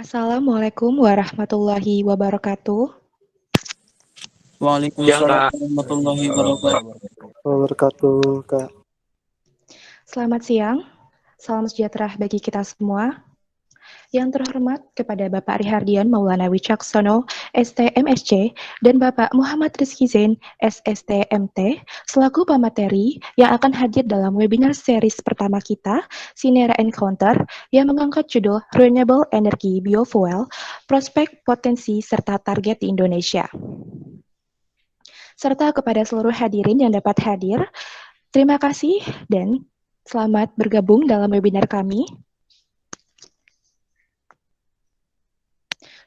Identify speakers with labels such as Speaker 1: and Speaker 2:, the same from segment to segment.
Speaker 1: Assalamualaikum warahmatullahi wabarakatuh.
Speaker 2: Waalaikumsalam
Speaker 3: Kak.
Speaker 2: warahmatullahi wabarakatuh.
Speaker 4: Wabarakatuh, Kak.
Speaker 1: Selamat siang, salam sejahtera bagi kita semua. Yang terhormat kepada Bapak Rihardian Maulana Wicaksono, STMSC, dan Bapak Muhammad Rizky Zain, SSTMT, selaku pemateri yang akan hadir dalam webinar series pertama kita, Sinera Encounter, yang mengangkat judul Renewable Energy Biofuel, Prospek, Potensi, serta Target di Indonesia. Serta kepada seluruh hadirin yang dapat hadir, terima kasih dan selamat bergabung dalam webinar kami.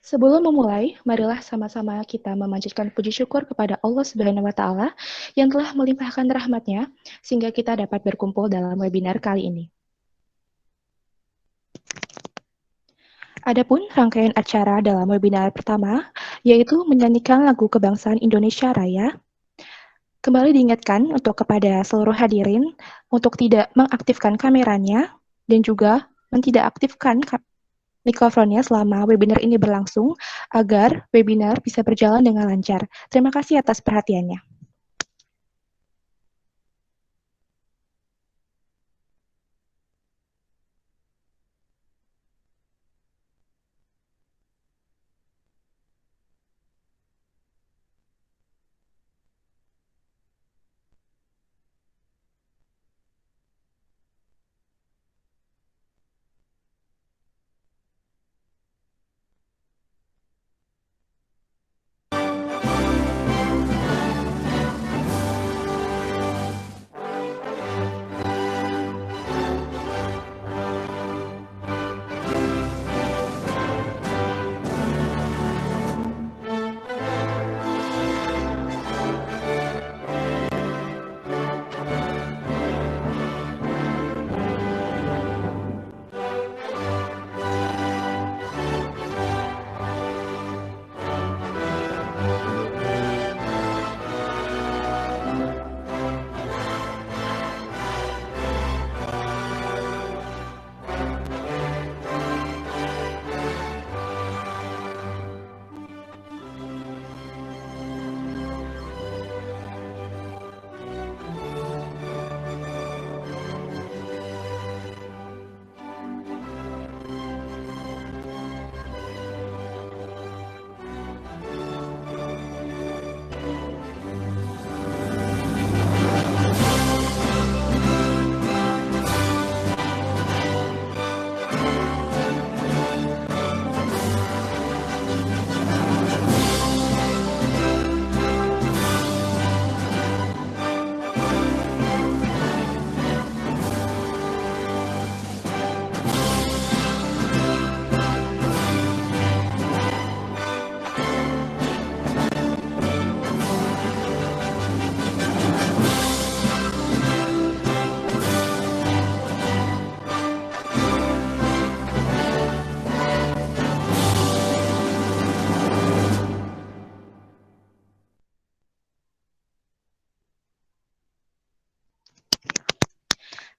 Speaker 1: Sebelum memulai, marilah sama-sama kita memanjatkan puji syukur kepada Allah Subhanahu wa Ta'ala yang telah melimpahkan rahmat-Nya sehingga kita dapat berkumpul dalam webinar kali ini. Adapun rangkaian acara dalam webinar pertama yaitu menyanyikan lagu kebangsaan Indonesia Raya. Kembali diingatkan untuk kepada seluruh hadirin untuk tidak mengaktifkan kameranya dan juga tidak aktifkan mikrofonnya selama webinar ini berlangsung agar webinar bisa berjalan dengan lancar. Terima kasih atas perhatiannya.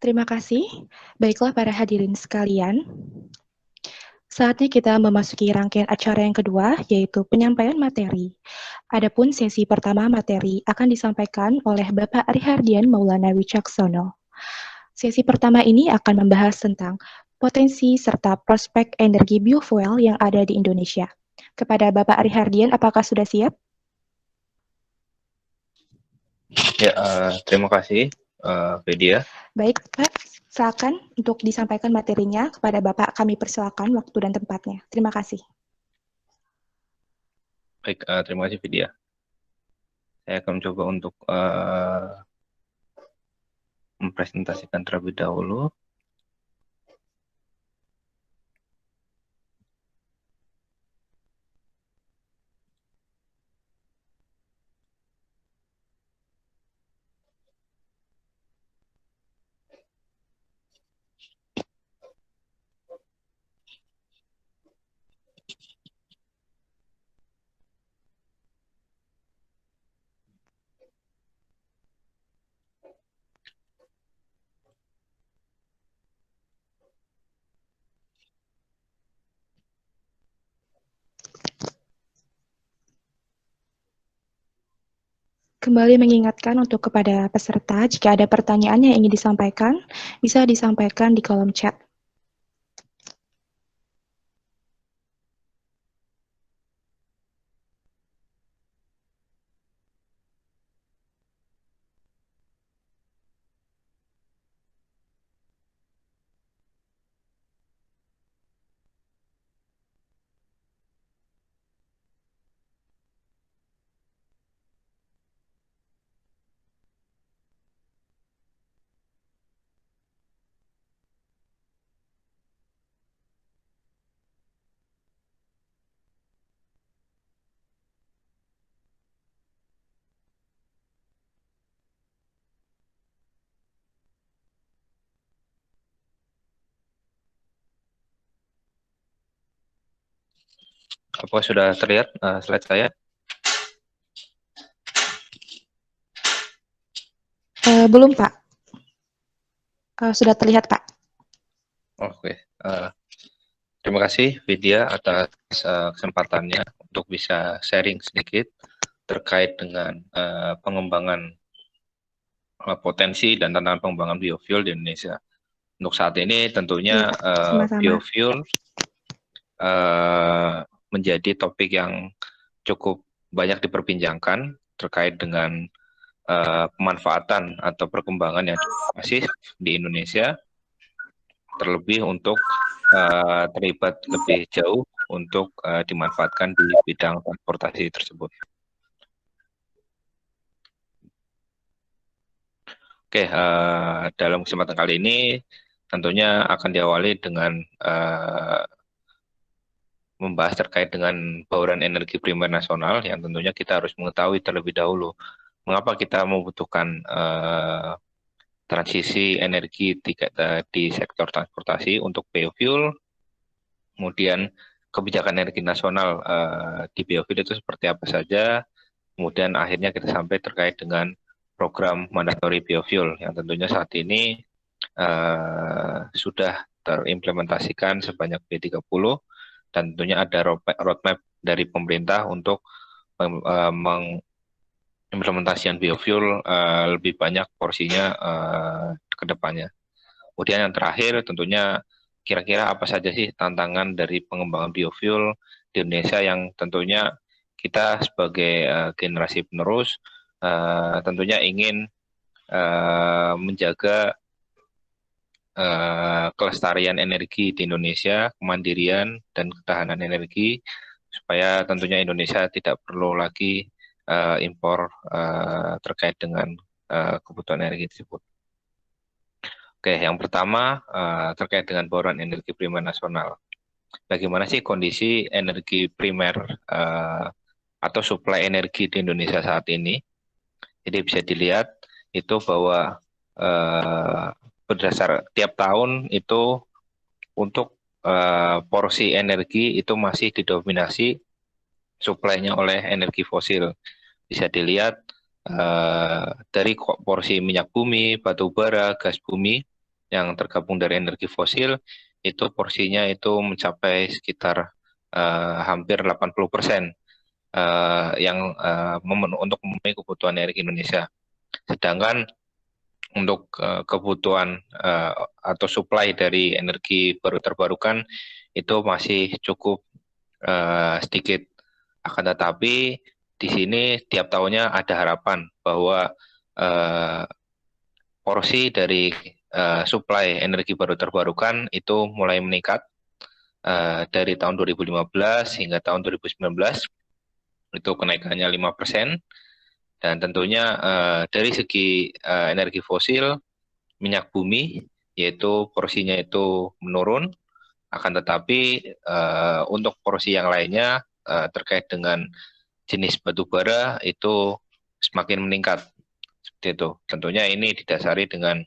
Speaker 1: Terima kasih. Baiklah para hadirin sekalian. Saatnya kita memasuki rangkaian acara yang kedua, yaitu penyampaian materi. Adapun sesi pertama materi akan disampaikan oleh Bapak Rihardian Maulana Wicaksono. Sesi pertama ini akan membahas tentang potensi serta prospek energi biofuel yang ada di Indonesia. Kepada Bapak Rihardian, apakah sudah siap?
Speaker 3: Ya, terima kasih, Vidya.
Speaker 1: Baik, Pak. Silakan untuk disampaikan materinya kepada Bapak. Kami persilakan waktu dan tempatnya. Terima kasih.
Speaker 3: Baik, terima kasih, Vidya. Saya akan mencoba untuk mempresentasikan terlebih dahulu.
Speaker 1: Kembali mengingatkan untuk kepada peserta, jika ada pertanyaan yang ingin disampaikan, bisa disampaikan di kolom chat.
Speaker 3: Apa sudah terlihat slide saya?
Speaker 1: Belum, Pak. Sudah terlihat, Pak.
Speaker 3: Oke. Terima kasih Vidya atas kesempatannya untuk bisa sharing sedikit terkait dengan pengembangan potensi dan tantangan pengembangan biofuel di Indonesia. Untuk saat ini tentunya
Speaker 1: Iya, Pak. Sama-sama.
Speaker 3: biofuel menjadi topik yang cukup banyak diperbincangkan terkait dengan pemanfaatan atau perkembangan yang masif di Indonesia, terlebih untuk terlibat lebih jauh untuk dimanfaatkan di bidang transportasi tersebut. Oke, dalam kesempatan kali ini tentunya akan diawali dengan membahas terkait dengan bauran energi primer nasional yang tentunya kita harus mengetahui terlebih dahulu mengapa kita membutuhkan transisi energi di sektor transportasi untuk biofuel, kemudian kebijakan energi nasional di biofuel itu seperti apa saja, kemudian akhirnya kita sampai terkait dengan program mandatory biofuel yang tentunya saat ini sudah terimplementasikan sebanyak B30 dan tentunya ada roadmap dari pemerintah untuk mengimplementasikan biofuel lebih banyak porsinya ke depannya. Kemudian yang terakhir tentunya kira-kira apa saja sih tantangan dari pengembangan biofuel di Indonesia yang tentunya kita sebagai generasi penerus tentunya ingin menjaga kelestarian energi di Indonesia, kemandirian dan ketahanan energi, supaya tentunya Indonesia tidak perlu lagi impor terkait dengan kebutuhan energi tersebut. Oke, yang pertama terkait dengan bauran energi primer nasional. Bagaimana sih kondisi energi primer atau suplai energi di Indonesia saat ini? Jadi bisa dilihat itu bahwa berdasar tiap tahun itu untuk porsi energi itu masih didominasi suplainya oleh energi fosil. Bisa dilihat dari porsi minyak bumi, batu bara, gas bumi yang tergabung dari energi fosil itu porsinya itu mencapai sekitar hampir 80% yang untuk memenuhi kebutuhan energi Indonesia. Sedangkan untuk kebutuhan atau supply dari energi baru terbarukan itu masih cukup sedikit. Akan tetapi di sini tiap tahunnya ada harapan bahwa porsi dari supply energi baru terbarukan itu mulai meningkat dari tahun 2015 hingga tahun 2019 itu kenaikannya 5%. Dan tentunya dari segi energi fosil, minyak bumi, yaitu porsinya itu menurun, akan tetapi untuk porsi yang lainnya terkait dengan jenis batu bara itu semakin meningkat. Seperti itu. Tentunya ini didasari dengan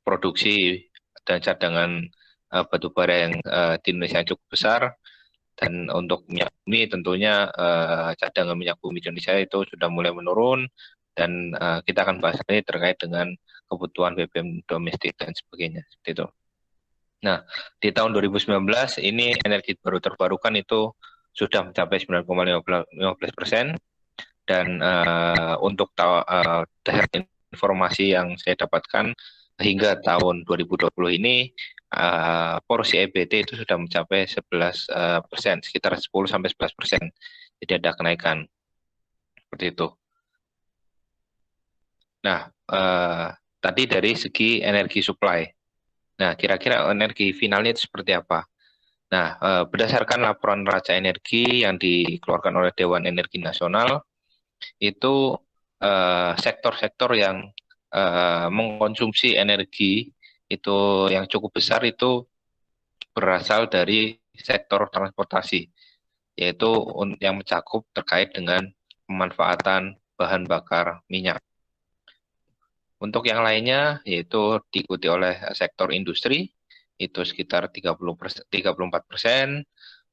Speaker 3: produksi dan cadangan batu bara yang di Indonesia cukup besar. Dan untuk minyak bumi tentunya cadangan minyak bumi Indonesia itu sudah mulai menurun dan kita akan bahas ini terkait dengan kebutuhan BBM domestik dan sebagainya seperti itu. Nah, di tahun 2019 ini energi baru terbarukan itu sudah mencapai 9,15%, Dan untuk dasar informasi yang saya dapatkan hingga tahun 2020 ini porsi EBT itu sudah mencapai 11%, sekitar 10-11%. Jadi ada kenaikan seperti itu. Nah, tadi dari segi energi supply. Nah, kira-kira energi finalnya itu seperti apa? Nah, berdasarkan laporan neraca energi yang dikeluarkan oleh Dewan Energi Nasional, itu sektor-sektor yang mengkonsumsi energi itu yang cukup besar itu berasal dari sektor transportasi, yaitu yang mencakup terkait dengan pemanfaatan bahan bakar minyak. Untuk yang lainnya, yaitu diikuti oleh sektor industri, itu sekitar 34%,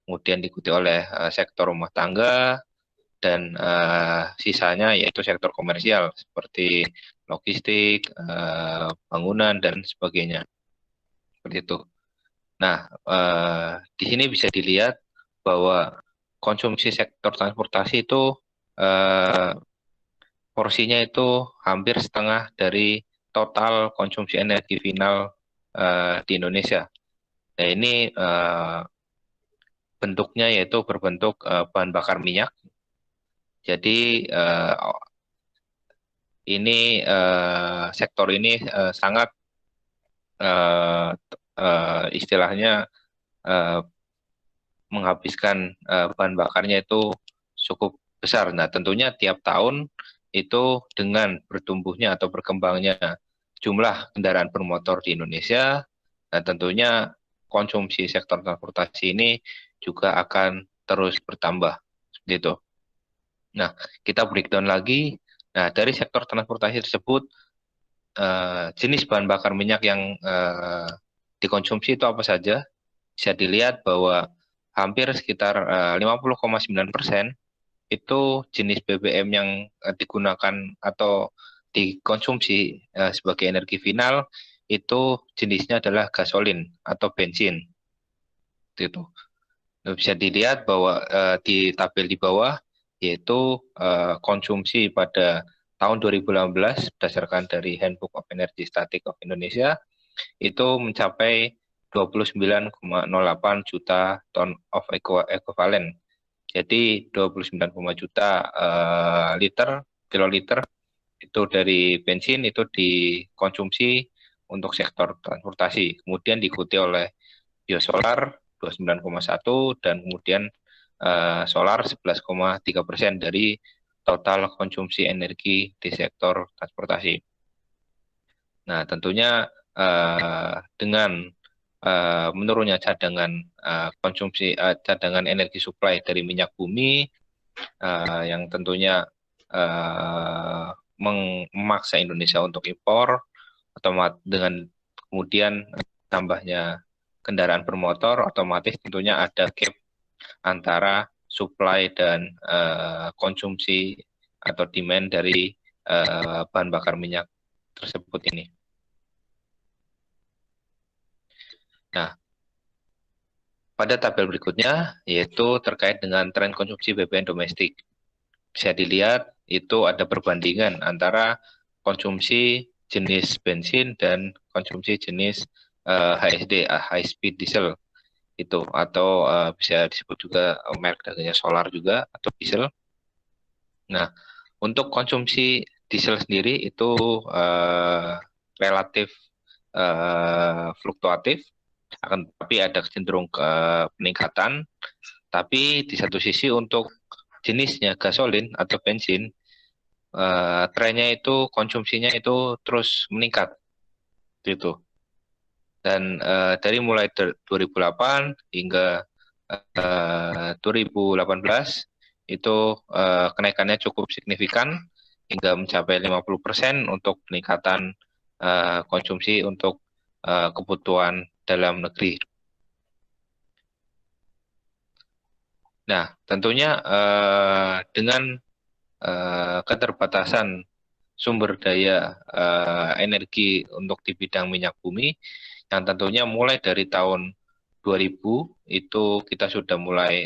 Speaker 3: kemudian diikuti oleh sektor rumah tangga, dan sisanya yaitu sektor komersial seperti logistik, bangunan, dan sebagainya. Seperti itu. Nah, di sini bisa dilihat bahwa konsumsi sektor transportasi itu porsinya itu hampir setengah dari total konsumsi energi final di Indonesia. Nah, ini bentuknya yaitu berbentuk bahan bakar minyak. Jadi ini sektor ini sangat istilahnya menghabiskan bahan bakarnya itu cukup besar. Nah, tentunya tiap tahun itu dengan bertumbuhnya atau berkembangnya jumlah kendaraan bermotor di Indonesia, nah tentunya konsumsi sektor transportasi ini juga akan terus bertambah. Seperti itu. Nah, kita breakdown lagi. Nah, dari sektor transportasi tersebut, jenis bahan bakar minyak yang dikonsumsi itu apa saja? Bisa dilihat bahwa hampir sekitar 50,9% itu jenis BBM yang digunakan atau dikonsumsi sebagai energi final itu jenisnya adalah gasolin atau bensin. Itu bisa dilihat bahwa di tabel di bawah yaitu konsumsi pada tahun 2018 berdasarkan dari Handbook of Energy Static of Indonesia itu mencapai 29,08 juta ton of equivalent. Jadi 29, juta kiloliter itu dari bensin itu dikonsumsi untuk sektor transportasi. Kemudian diikuti oleh biosolar 29,1 dan kemudian solar 11,3% dari total konsumsi energi di sektor transportasi. Nah, tentunya dengan menurunnya cadangan konsumsi cadangan energi supply dari minyak bumi yang tentunya memaksa Indonesia untuk impor, dengan kemudian tambahnya kendaraan bermotor, otomatis tentunya ada gap antara supply dan konsumsi atau demand dari bahan bakar minyak tersebut ini. Nah, pada tabel berikutnya yaitu terkait dengan tren konsumsi BBM domestik. Bisa dilihat itu ada perbandingan antara konsumsi jenis bensin dan konsumsi jenis HSD, high speed diesel itu, atau bisa disebut juga merek dagangnya solar juga atau diesel. Nah, untuk konsumsi diesel sendiri itu relatif fluktuatif, tapi ada cenderung ke peningkatan. Tapi di satu sisi untuk jenisnya gasolin atau bensin, trennya itu konsumsinya itu terus meningkat, gitu. Dan dari mulai 2008 hingga 2018 itu kenaikannya cukup signifikan hingga mencapai 50% untuk peningkatan konsumsi untuk kebutuhan dalam negeri. Nah, tentunya dengan keterbatasan sumber daya energi untuk di bidang minyak bumi, yang tentunya mulai dari tahun 2000 itu kita sudah mulai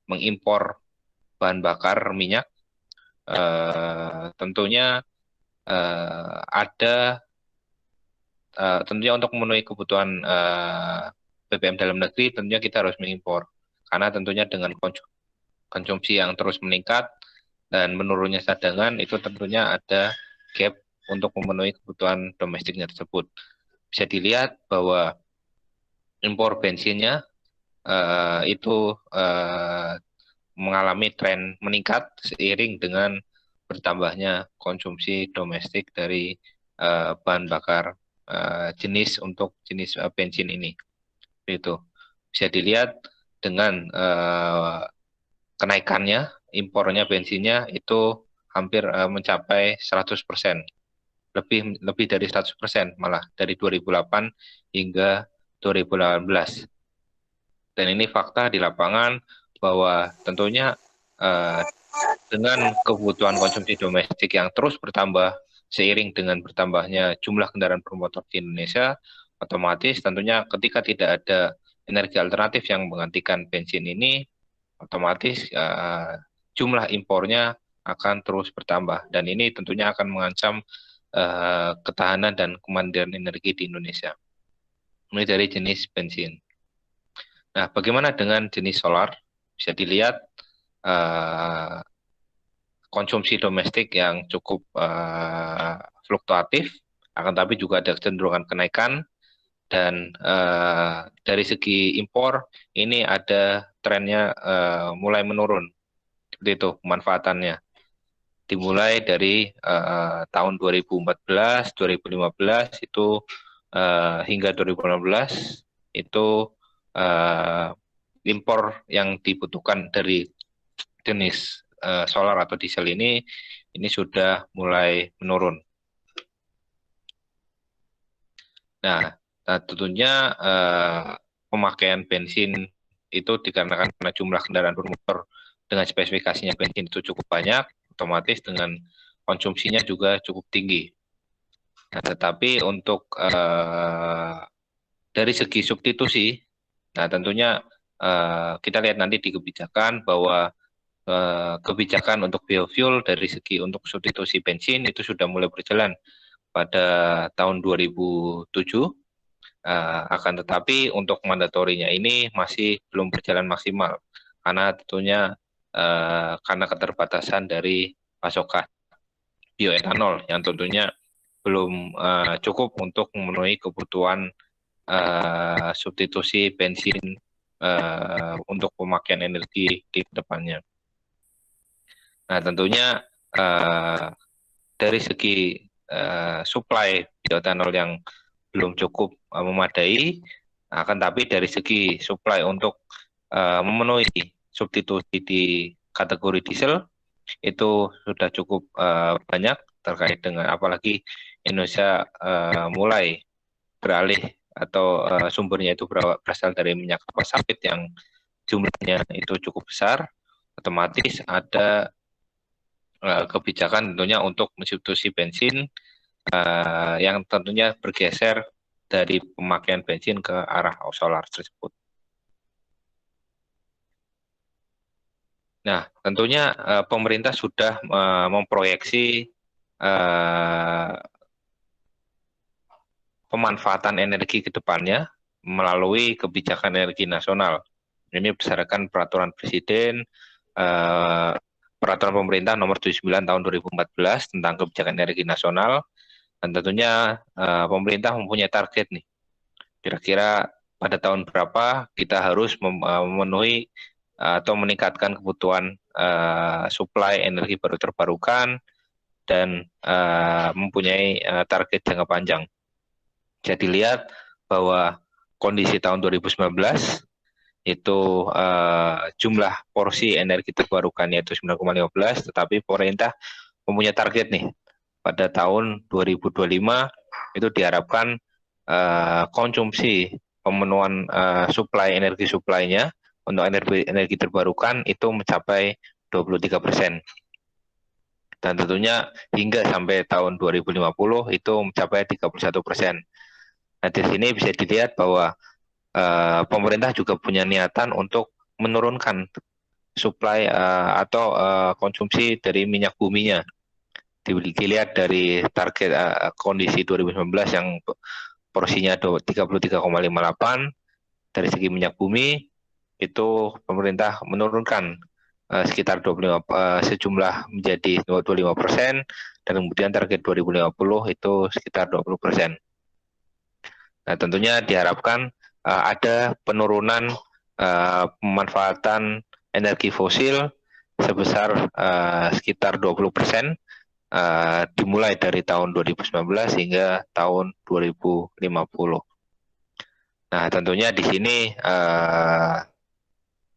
Speaker 3: mengimpor bahan bakar minyak tentunya ada tentunya untuk memenuhi kebutuhan BBM dalam negeri, tentunya kita harus mengimpor. Karena tentunya dengan konsumsi yang terus meningkat dan menurunnya cadangan, itu tentunya ada gap untuk memenuhi kebutuhan domestiknya tersebut. Bisa dilihat bahwa impor bensinnya itu mengalami tren meningkat seiring dengan bertambahnya konsumsi domestik dari bahan bakar jenis bensin ini. Itu bisa dilihat dengan kenaikannya, impornya bensinnya itu hampir mencapai 100%. Lebih dari 100% malah dari 2008 hingga 2018. Dan ini fakta di lapangan bahwa tentunya dengan kebutuhan konsumsi domestik yang terus bertambah seiring dengan bertambahnya jumlah kendaraan bermotor di Indonesia, otomatis tentunya ketika tidak ada energi alternatif yang menggantikan bensin ini, otomatis jumlah impornya akan terus bertambah. Dan ini tentunya akan mengancam ketahanan dan kemandirian energi di Indonesia. Ini dari jenis bensin. Nah, bagaimana dengan jenis solar? Bisa dilihat konsumsi domestik yang cukup fluktuatif, akan tapi juga ada kecenderungan kenaikan. Dan dari segi impor, ini ada trennya mulai menurun. Seperti itu pemanfaatannya. Dimulai dari tahun 2014, 2015 itu hingga 2016 itu impor yang dibutuhkan dari jenis solar atau diesel ini sudah mulai menurun. Nah, tentunya pemakaian bensin itu dikarenakan karena jumlah kendaraan bermotor dengan spesifikasinya bensin itu cukup banyak, otomatis dengan konsumsinya juga cukup tinggi. Nah, tetapi untuk dari segi substitusi, nah tentunya kita lihat nanti di kebijakan bahwa kebijakan untuk biofuel dari segi untuk substitusi bensin itu sudah mulai berjalan pada tahun 2007. Akan tetapi untuk mandatorinya ini masih belum berjalan maksimal karena tentunya karena keterbatasan dari pasokan bioetanol yang tentunya belum cukup untuk memenuhi kebutuhan substitusi bensin untuk pemakaian energi di depannya. Nah, tentunya dari segi supply bioetanol yang belum cukup memadai, akan tapi dari segi supply untuk memenuhi substitusi di kategori diesel itu sudah cukup banyak terkait dengan apalagi Indonesia mulai beralih atau sumbernya itu berasal dari minyak kelapa sawit yang jumlahnya itu cukup besar, otomatis ada kebijakan tentunya untuk mensubstitusi bensin yang tentunya bergeser dari pemakaian bensin ke arah solar tersebut. Nah, tentunya pemerintah sudah memproyeksi pemanfaatan energi ke depannya melalui kebijakan energi nasional. Ini berdasarkan peraturan Presiden, peraturan pemerintah nomor 79 tahun 2014 tentang kebijakan energi nasional. Dan tentunya pemerintah mempunyai target nih, kira-kira pada tahun berapa kita harus memenuhi atau meningkatkan kebutuhan suplai energi baru terbarukan dan mempunyai target jangka panjang. Jadi lihat bahwa kondisi tahun 2019 itu jumlah porsi energi terbarukan yaitu 9,15, tetapi pemerintah mempunyai target nih pada tahun 2025 itu diharapkan konsumsi pemenuhan energi suplainya untuk energi terbarukan itu mencapai 23%. Dan tentunya hingga sampai tahun 2050 itu mencapai 31%. Nah, di sini bisa dilihat bahwa pemerintah juga punya niatan untuk menurunkan supply atau konsumsi dari minyak buminya. Dilihat dari target kondisi 2019 yang porsinya 33,58 dari segi minyak bumi, itu pemerintah menurunkan sekitar 25 sejumlah menjadi 25%, dan kemudian target 2050 itu sekitar 20%. Nah, tentunya diharapkan ada penurunan pemanfaatan energi fosil sebesar sekitar 20%, dimulai dari tahun 2019 hingga tahun 2050. Nah, tentunya di sini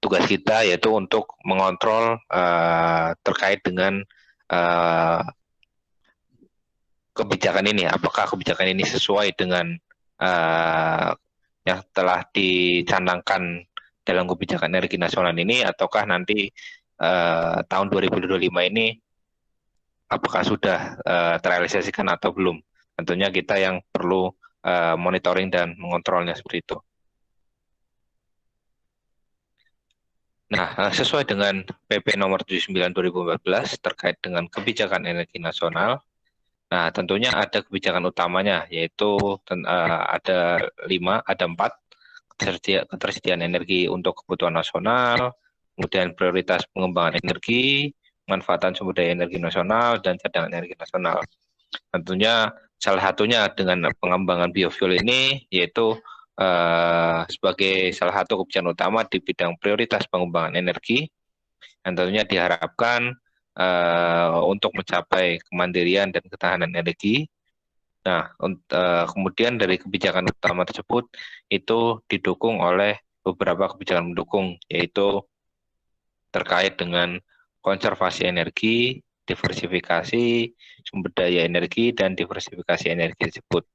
Speaker 3: tugas kita yaitu untuk mengontrol terkait dengan kebijakan ini. Apakah kebijakan ini sesuai dengan yang telah dicanangkan dalam kebijakan energi nasional ini, ataukah nanti tahun 2025 ini apakah sudah terrealisasikan atau belum. Tentunya kita yang perlu monitoring dan mengontrolnya seperti itu. Nah, sesuai dengan PP nomor 79 2014 terkait dengan kebijakan energi nasional, nah tentunya ada kebijakan utamanya, yaitu ada 4 ketersediaan energi untuk kebutuhan nasional, kemudian prioritas pengembangan energi, manfaatan sumber daya energi nasional, dan cadangan energi nasional. Tentunya salah satunya dengan pengembangan biofuel ini, yaitu sebagai salah satu kebijakan utama di bidang prioritas pengembangan energi, yang tentunya diharapkan untuk mencapai kemandirian dan ketahanan energi. Nah, kemudian dari kebijakan utama tersebut itu didukung oleh beberapa kebijakan mendukung, yaitu terkait dengan konservasi energi, diversifikasi sumber daya energi, dan diversifikasi energi tersebut.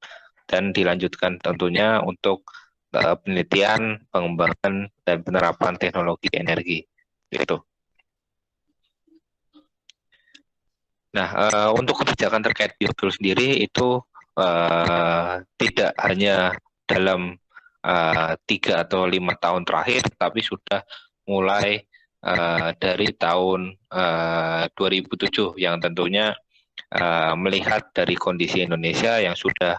Speaker 3: Dan dilanjutkan tentunya untuk penelitian, pengembangan, dan penerapan teknologi energi. Gitu. Nah, untuk kebijakan terkait biofuel sendiri itu tidak hanya dalam 3 atau 5 tahun terakhir, tapi sudah mulai dari tahun 2007, yang tentunya melihat dari kondisi Indonesia yang sudah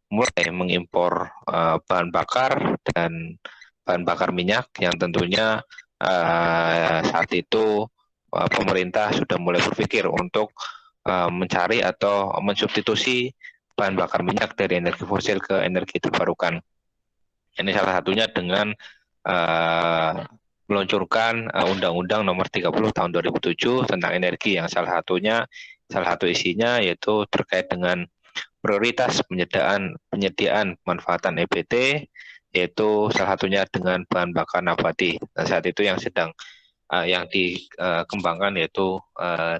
Speaker 3: mulai mengimpor bahan bakar dan bahan bakar minyak, yang tentunya saat itu pemerintah sudah mulai berpikir untuk mencari atau mensubstitusi bahan bakar minyak dari energi fosil ke energi terbarukan. Ini salah satunya dengan meluncurkan Undang-Undang Nomor 30 Tahun 2007 tentang energi, yang salah satu isinya yaitu terkait dengan prioritas penyediaan pemanfaatan EBT, yaitu salah satunya dengan bahan bakar nabati. Nah, saat itu yang sedang yang dikembangkan yaitu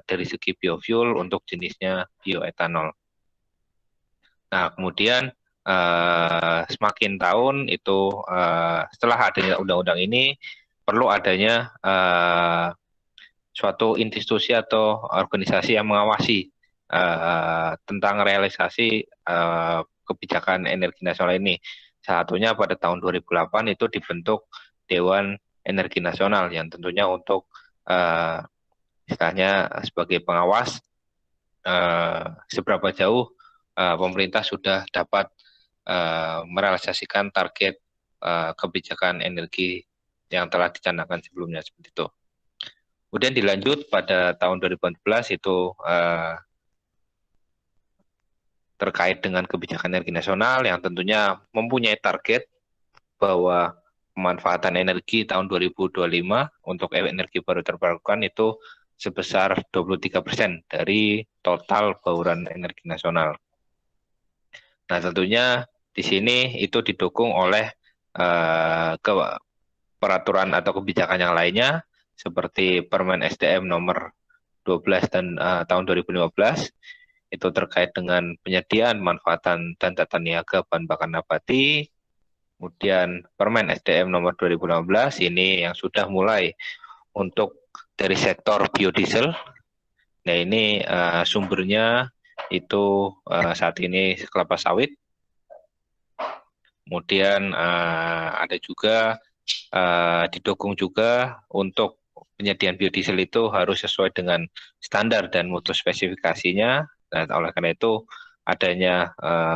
Speaker 3: dari segi biofuel untuk jenisnya bioetanol. Nah, kemudian semakin tahun itu setelah adanya undang-undang ini perlu adanya suatu institusi atau organisasi yang mengawasi tentang realisasi kebijakan energi nasional ini. Salah satunya pada tahun 2008 itu dibentuk Dewan Energi Nasional, yang tentunya untuk istilahnya sebagai pengawas seberapa jauh pemerintah sudah dapat merealisasikan target kebijakan energi yang telah dicanangkan sebelumnya, seperti itu. Kemudian dilanjut pada tahun 2014 itu terkait dengan kebijakan energi nasional, yang tentunya mempunyai target bahwa pemanfaatan energi tahun 2025 untuk energi baru terbarukan itu sebesar 23% dari total bauran energi nasional. Nah, tentunya di sini itu didukung oleh peraturan atau kebijakan yang lainnya, seperti Permen SDM nomor 12 tahun 2015, itu terkait dengan penyediaan, manfaatan, dan tata niaga bahan bakar nabati. Kemudian Permen SDM nomor 2016 ini yang sudah mulai untuk dari sektor biodiesel. Nah, ini sumbernya itu saat ini kelapa sawit. Kemudian ada juga didukung juga untuk penyediaan biodiesel itu harus sesuai dengan standar dan mutu spesifikasinya. Nah, oleh karena itu adanya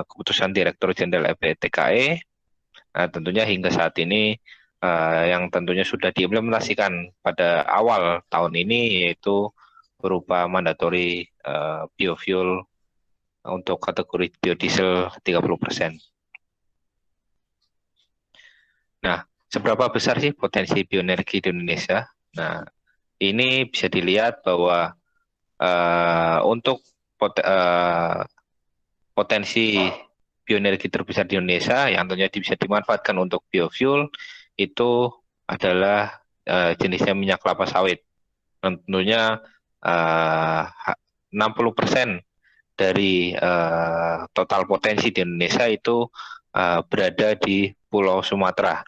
Speaker 3: keputusan Direktur Jenderal EPTKE, tentunya hingga saat ini yang tentunya sudah diimplementasikan pada awal tahun ini, yaitu berupa mandatory biofuel untuk kategori biodiesel 30%. Nah, seberapa besar sih potensi bioenergi di Indonesia? Nah, ini bisa dilihat bahwa untuk potensi bioenergi terbesar di Indonesia yang tentunya bisa dimanfaatkan untuk biofuel itu adalah jenisnya minyak kelapa sawit. Tentunya 60% dari total potensi di Indonesia itu berada di Pulau Sumatera,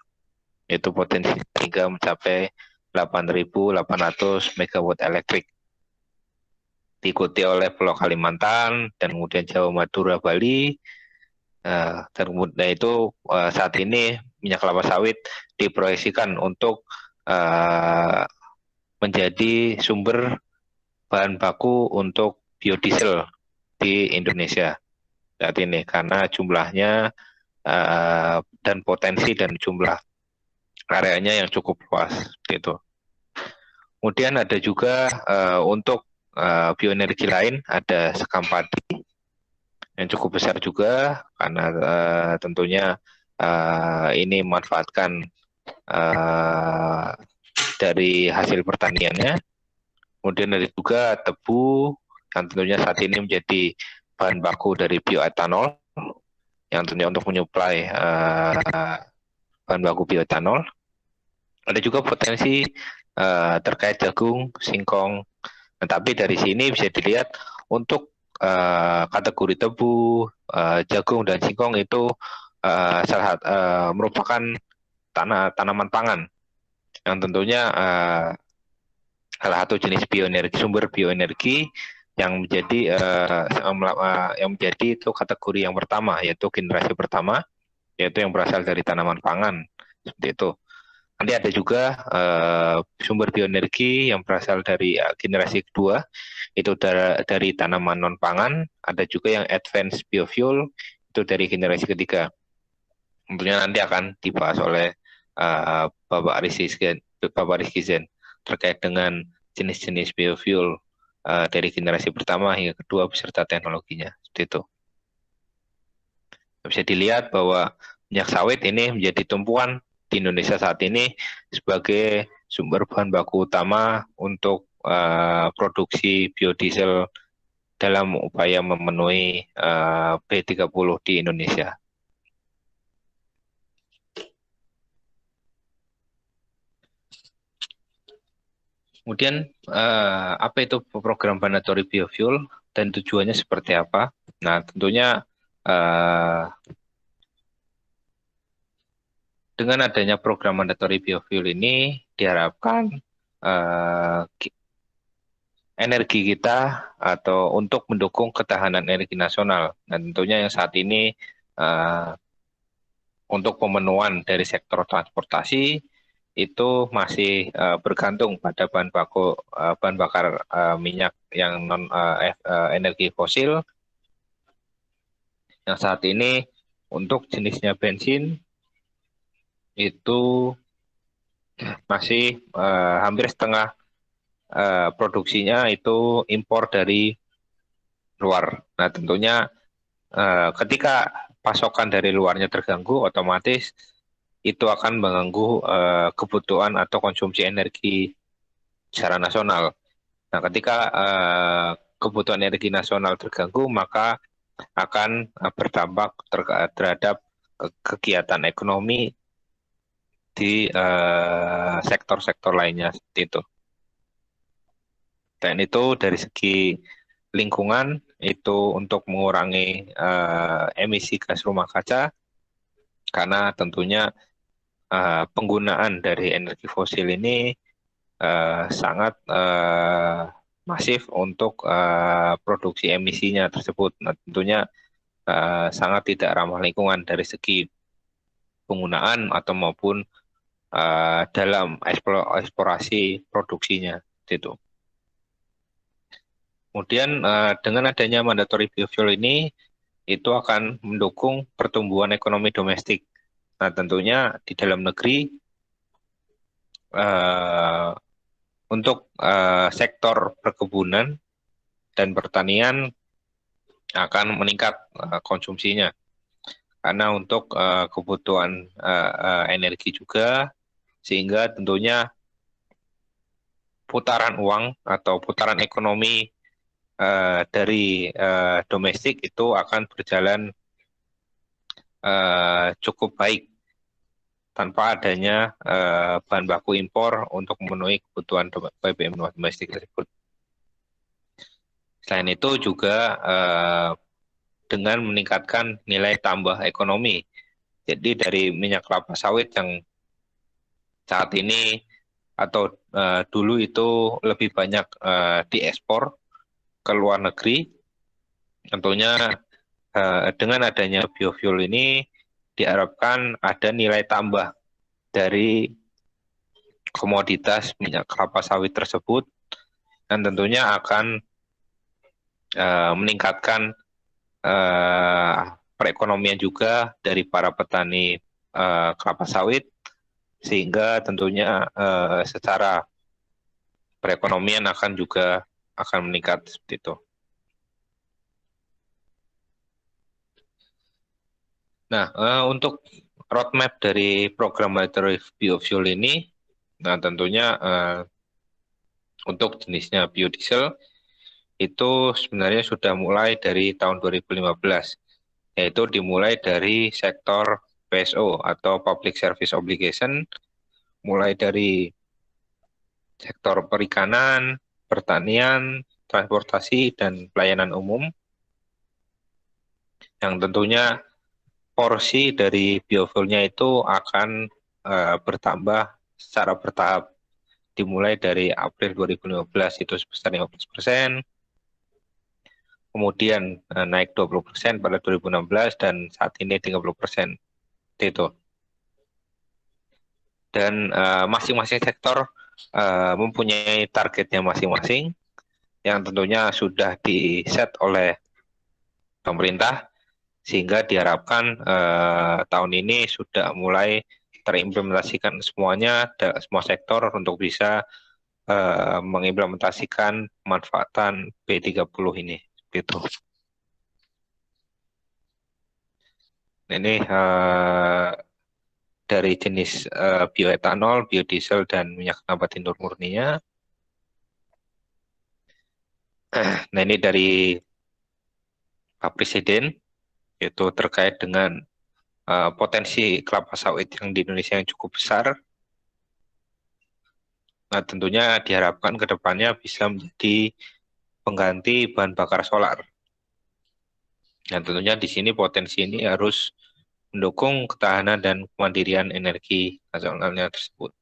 Speaker 3: yaitu potensi hingga mencapai 8.800 megawatt elektrik. Diikuti oleh Pulau Kalimantan dan kemudian Jawa, Madura, Bali. Dan kemudian itu saat ini minyak kelapa sawit diproyeksikan untuk menjadi sumber bahan baku untuk biodiesel di Indonesia saat ini, karena jumlahnya dan potensi dan jumlah areanya yang cukup luas gitu. Kemudian ada juga untuk bioenergi lain, ada sekam padi yang cukup besar juga, karena tentunya ini memanfaatkan dari hasil pertaniannya. Kemudian ada juga tebu yang tentunya saat ini menjadi bahan baku dari bioetanol, yang tentunya untuk menyuplai bahan baku bioetanol. Ada juga potensi terkait jagung, singkong. Tapi dari sini bisa dilihat untuk kategori tebu, jagung dan singkong itu merupakan tanaman pangan yang tentunya salah satu jenis bioenergi, sumber bioenergi yang menjadi itu kategori yang pertama, yaitu generasi pertama, yaitu yang berasal dari tanaman pangan seperti itu. Nanti ada juga sumber bioenergi yang berasal dari generasi kedua, itu dari tanaman non-pangan. Ada juga yang advanced biofuel, itu dari generasi ketiga. Tentunya nanti akan dibahas oleh Bapak Rizky Zen terkait dengan jenis-jenis biofuel dari generasi pertama hingga kedua beserta teknologinya. Seperti itu. Bisa dilihat bahwa minyak sawit ini menjadi tumpuan di Indonesia saat ini sebagai sumber bahan baku utama untuk produksi biodiesel dalam upaya memenuhi B30 di Indonesia. Kemudian apa itu program mandatory biofuel dan tujuannya seperti apa? Nah, tentunya dengan adanya program mandatory biofuel ini diharapkan energi kita atau untuk mendukung ketahanan energi nasional. Dan tentunya yang saat ini untuk pemenuhan dari sektor transportasi itu masih bergantung pada bahan bakar minyak yang non energi fosil. Yang saat ini untuk jenisnya bensin itu masih hampir setengah produksinya itu impor dari luar. Nah, tentunya ketika pasokan dari luarnya terganggu, otomatis itu akan mengganggu kebutuhan atau konsumsi energi secara nasional. Nah, ketika kebutuhan energi nasional terganggu, maka akan berdampak terhadap kegiatan ekonomi di sektor-sektor lainnya seperti itu. Dan itu dari segi lingkungan itu untuk mengurangi emisi gas rumah kaca, karena tentunya penggunaan dari energi fosil ini sangat masif untuk produksi emisinya tersebut. Nah, tentunya sangat tidak ramah lingkungan dari segi penggunaan atau maupun dalam eksplorasi produksinya gitu. Kemudian dengan adanya mandatory biofuel ini itu akan mendukung pertumbuhan ekonomi domestik. Nah, tentunya di dalam negeri untuk sektor perkebunan dan pertanian akan meningkat konsumsinya. Karena untuk kebutuhan energi juga, sehingga tentunya putaran uang atau putaran ekonomi dari domestik itu akan berjalan cukup baik tanpa adanya bahan baku impor untuk memenuhi kebutuhan BBM domestik tersebut. Selain itu juga dengan meningkatkan nilai tambah ekonomi. Jadi dari minyak kelapa sawit yang saat ini atau dulu itu lebih banyak diekspor ke luar negeri, tentunya dengan adanya biofuel ini diharapkan ada nilai tambah dari komoditas minyak kelapa sawit tersebut dan tentunya akan meningkatkan perekonomian juga dari para petani kelapa sawit, sehingga tentunya secara perekonomian akan meningkat seperti itu. Nah, untuk roadmap dari program mandatory biofuel ini, nah tentunya untuk jenisnya biodiesel itu sebenarnya sudah mulai dari tahun 2015, yaitu dimulai dari sektor PSO atau Public Service Obligation, mulai dari sektor perikanan, pertanian, transportasi, dan pelayanan umum, yang tentunya porsi dari biofuelnya itu akan bertambah secara bertahap, dimulai dari April 2015 itu sebesar 15%, kemudian naik 20% pada 2016 dan saat ini 30%. Itu. Dan masing-masing sektor mempunyai targetnya masing-masing yang tentunya sudah di-set oleh pemerintah, sehingga diharapkan tahun ini sudah mulai terimplementasikan semuanya, semua sektor untuk bisa mengimplementasikan pemanfaatan B30 ini. Gitu. Ini dari jenis bioetanol, biodiesel, dan minyak nabati tinur murninya. Nah, ini dari Pak Presiden, yaitu terkait dengan potensi kelapa sawit yang di Indonesia yang cukup besar. Nah, tentunya diharapkan ke depannya bisa menjadi pengganti bahan bakar solar. Dan tentunya di sini potensi ini harus mendukung ketahanan dan kemandirian energi nasionalnya tersebut.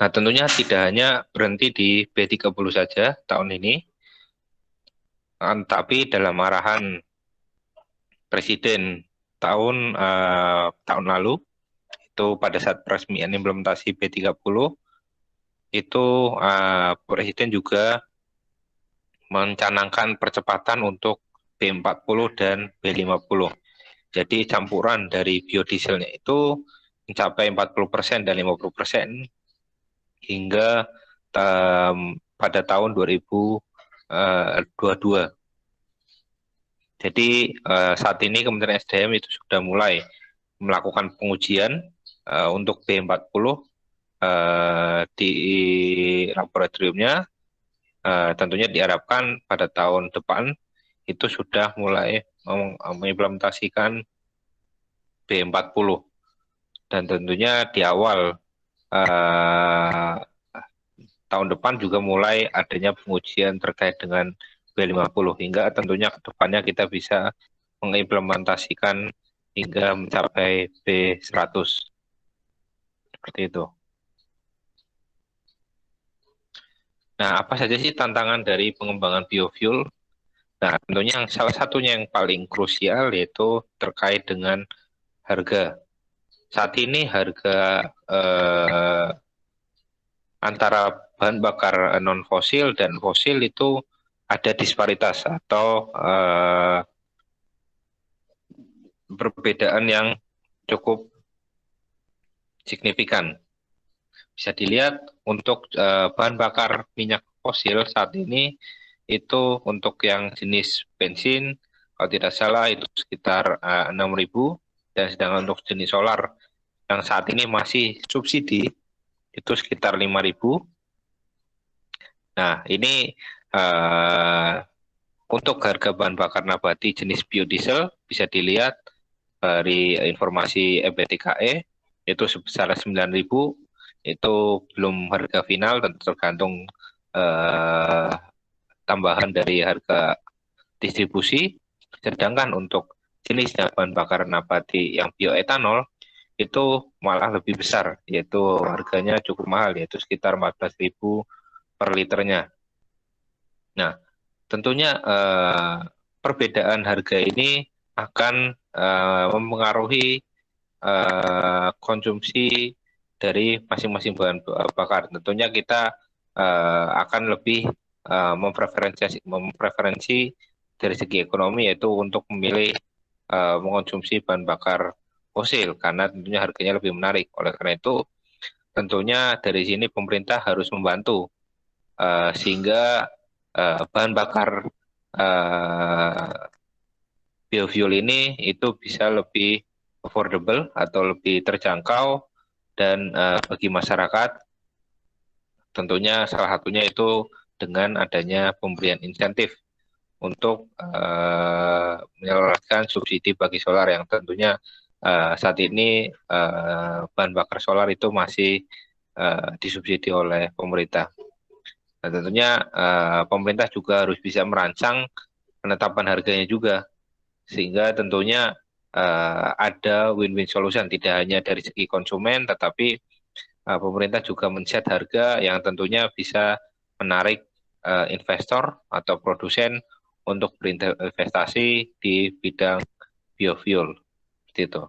Speaker 3: Nah, tentunya tidak hanya berhenti di B30 saja tahun ini, tapi dalam arahan Presiden tahun lalu, itu pada saat peresmian implementasi B30, itu Presiden juga mencanangkan percepatan untuk B40 dan B50. Jadi campuran dari biodieselnya itu mencapai 40% dan 50% hingga pada tahun 2022. Jadi saat ini Kementerian SDM itu sudah mulai melakukan pengujian untuk B40 di laboratoriumnya. Tentunya diharapkan pada tahun depan itu sudah mulai mengimplementasikan B40. Dan tentunya di awal tahun depan juga mulai adanya pengujian terkait dengan B50, hingga tentunya ke depannya kita bisa mengimplementasikan hingga mencapai B100. Seperti itu. Nah, apa saja sih tantangan dari pengembangan biofuel? Nah, tentunya salah satunya yang paling krusial yaitu terkait dengan harga. Saat ini harga antara bahan bakar non-fosil dan fosil itu ada disparitas atau perbedaan yang cukup signifikan. Bisa dilihat untuk bahan bakar minyak fosil saat ini itu untuk yang jenis bensin, kalau tidak salah itu sekitar 6.000, dan sedangkan untuk jenis solar yang saat ini masih subsidi itu sekitar 5.000. Nah, ini untuk harga bahan bakar nabati jenis biodiesel bisa dilihat dari informasi EBTKE itu sebesar 9.000. Itu belum harga final, tentu tergantung tambahan dari harga distribusi. Sedangkan untuk jenisnya bahan bakar nabati yang bioetanol itu malah lebih besar, yaitu harganya cukup mahal, yaitu sekitar 14.000 per liternya. Nah, tentunya perbedaan harga ini akan mempengaruhi konsumsi dari masing-masing bahan bakar. Tentunya kita akan lebih mempreferensi dari segi ekonomi, yaitu untuk memilih mengonsumsi bahan bakar fosil karena tentunya harganya lebih menarik. Oleh karena itu, tentunya dari sini pemerintah harus membantu sehingga bahan bakar biofuel ini itu bisa lebih affordable atau lebih terjangkau, dan bagi masyarakat tentunya salah satunya itu dengan adanya pemberian insentif untuk menyalurkan subsidi bagi solar yang tentunya saat ini bahan bakar solar itu masih disubsidi oleh pemerintah. Nah, tentunya pemerintah juga harus bisa merancang penetapan harganya juga, sehingga tentunya ada win-win solution, tidak hanya dari segi konsumen, tetapi pemerintah juga men-set harga yang tentunya bisa menarik investor atau produsen untuk berinvestasi di bidang biofuel. Seperti itu.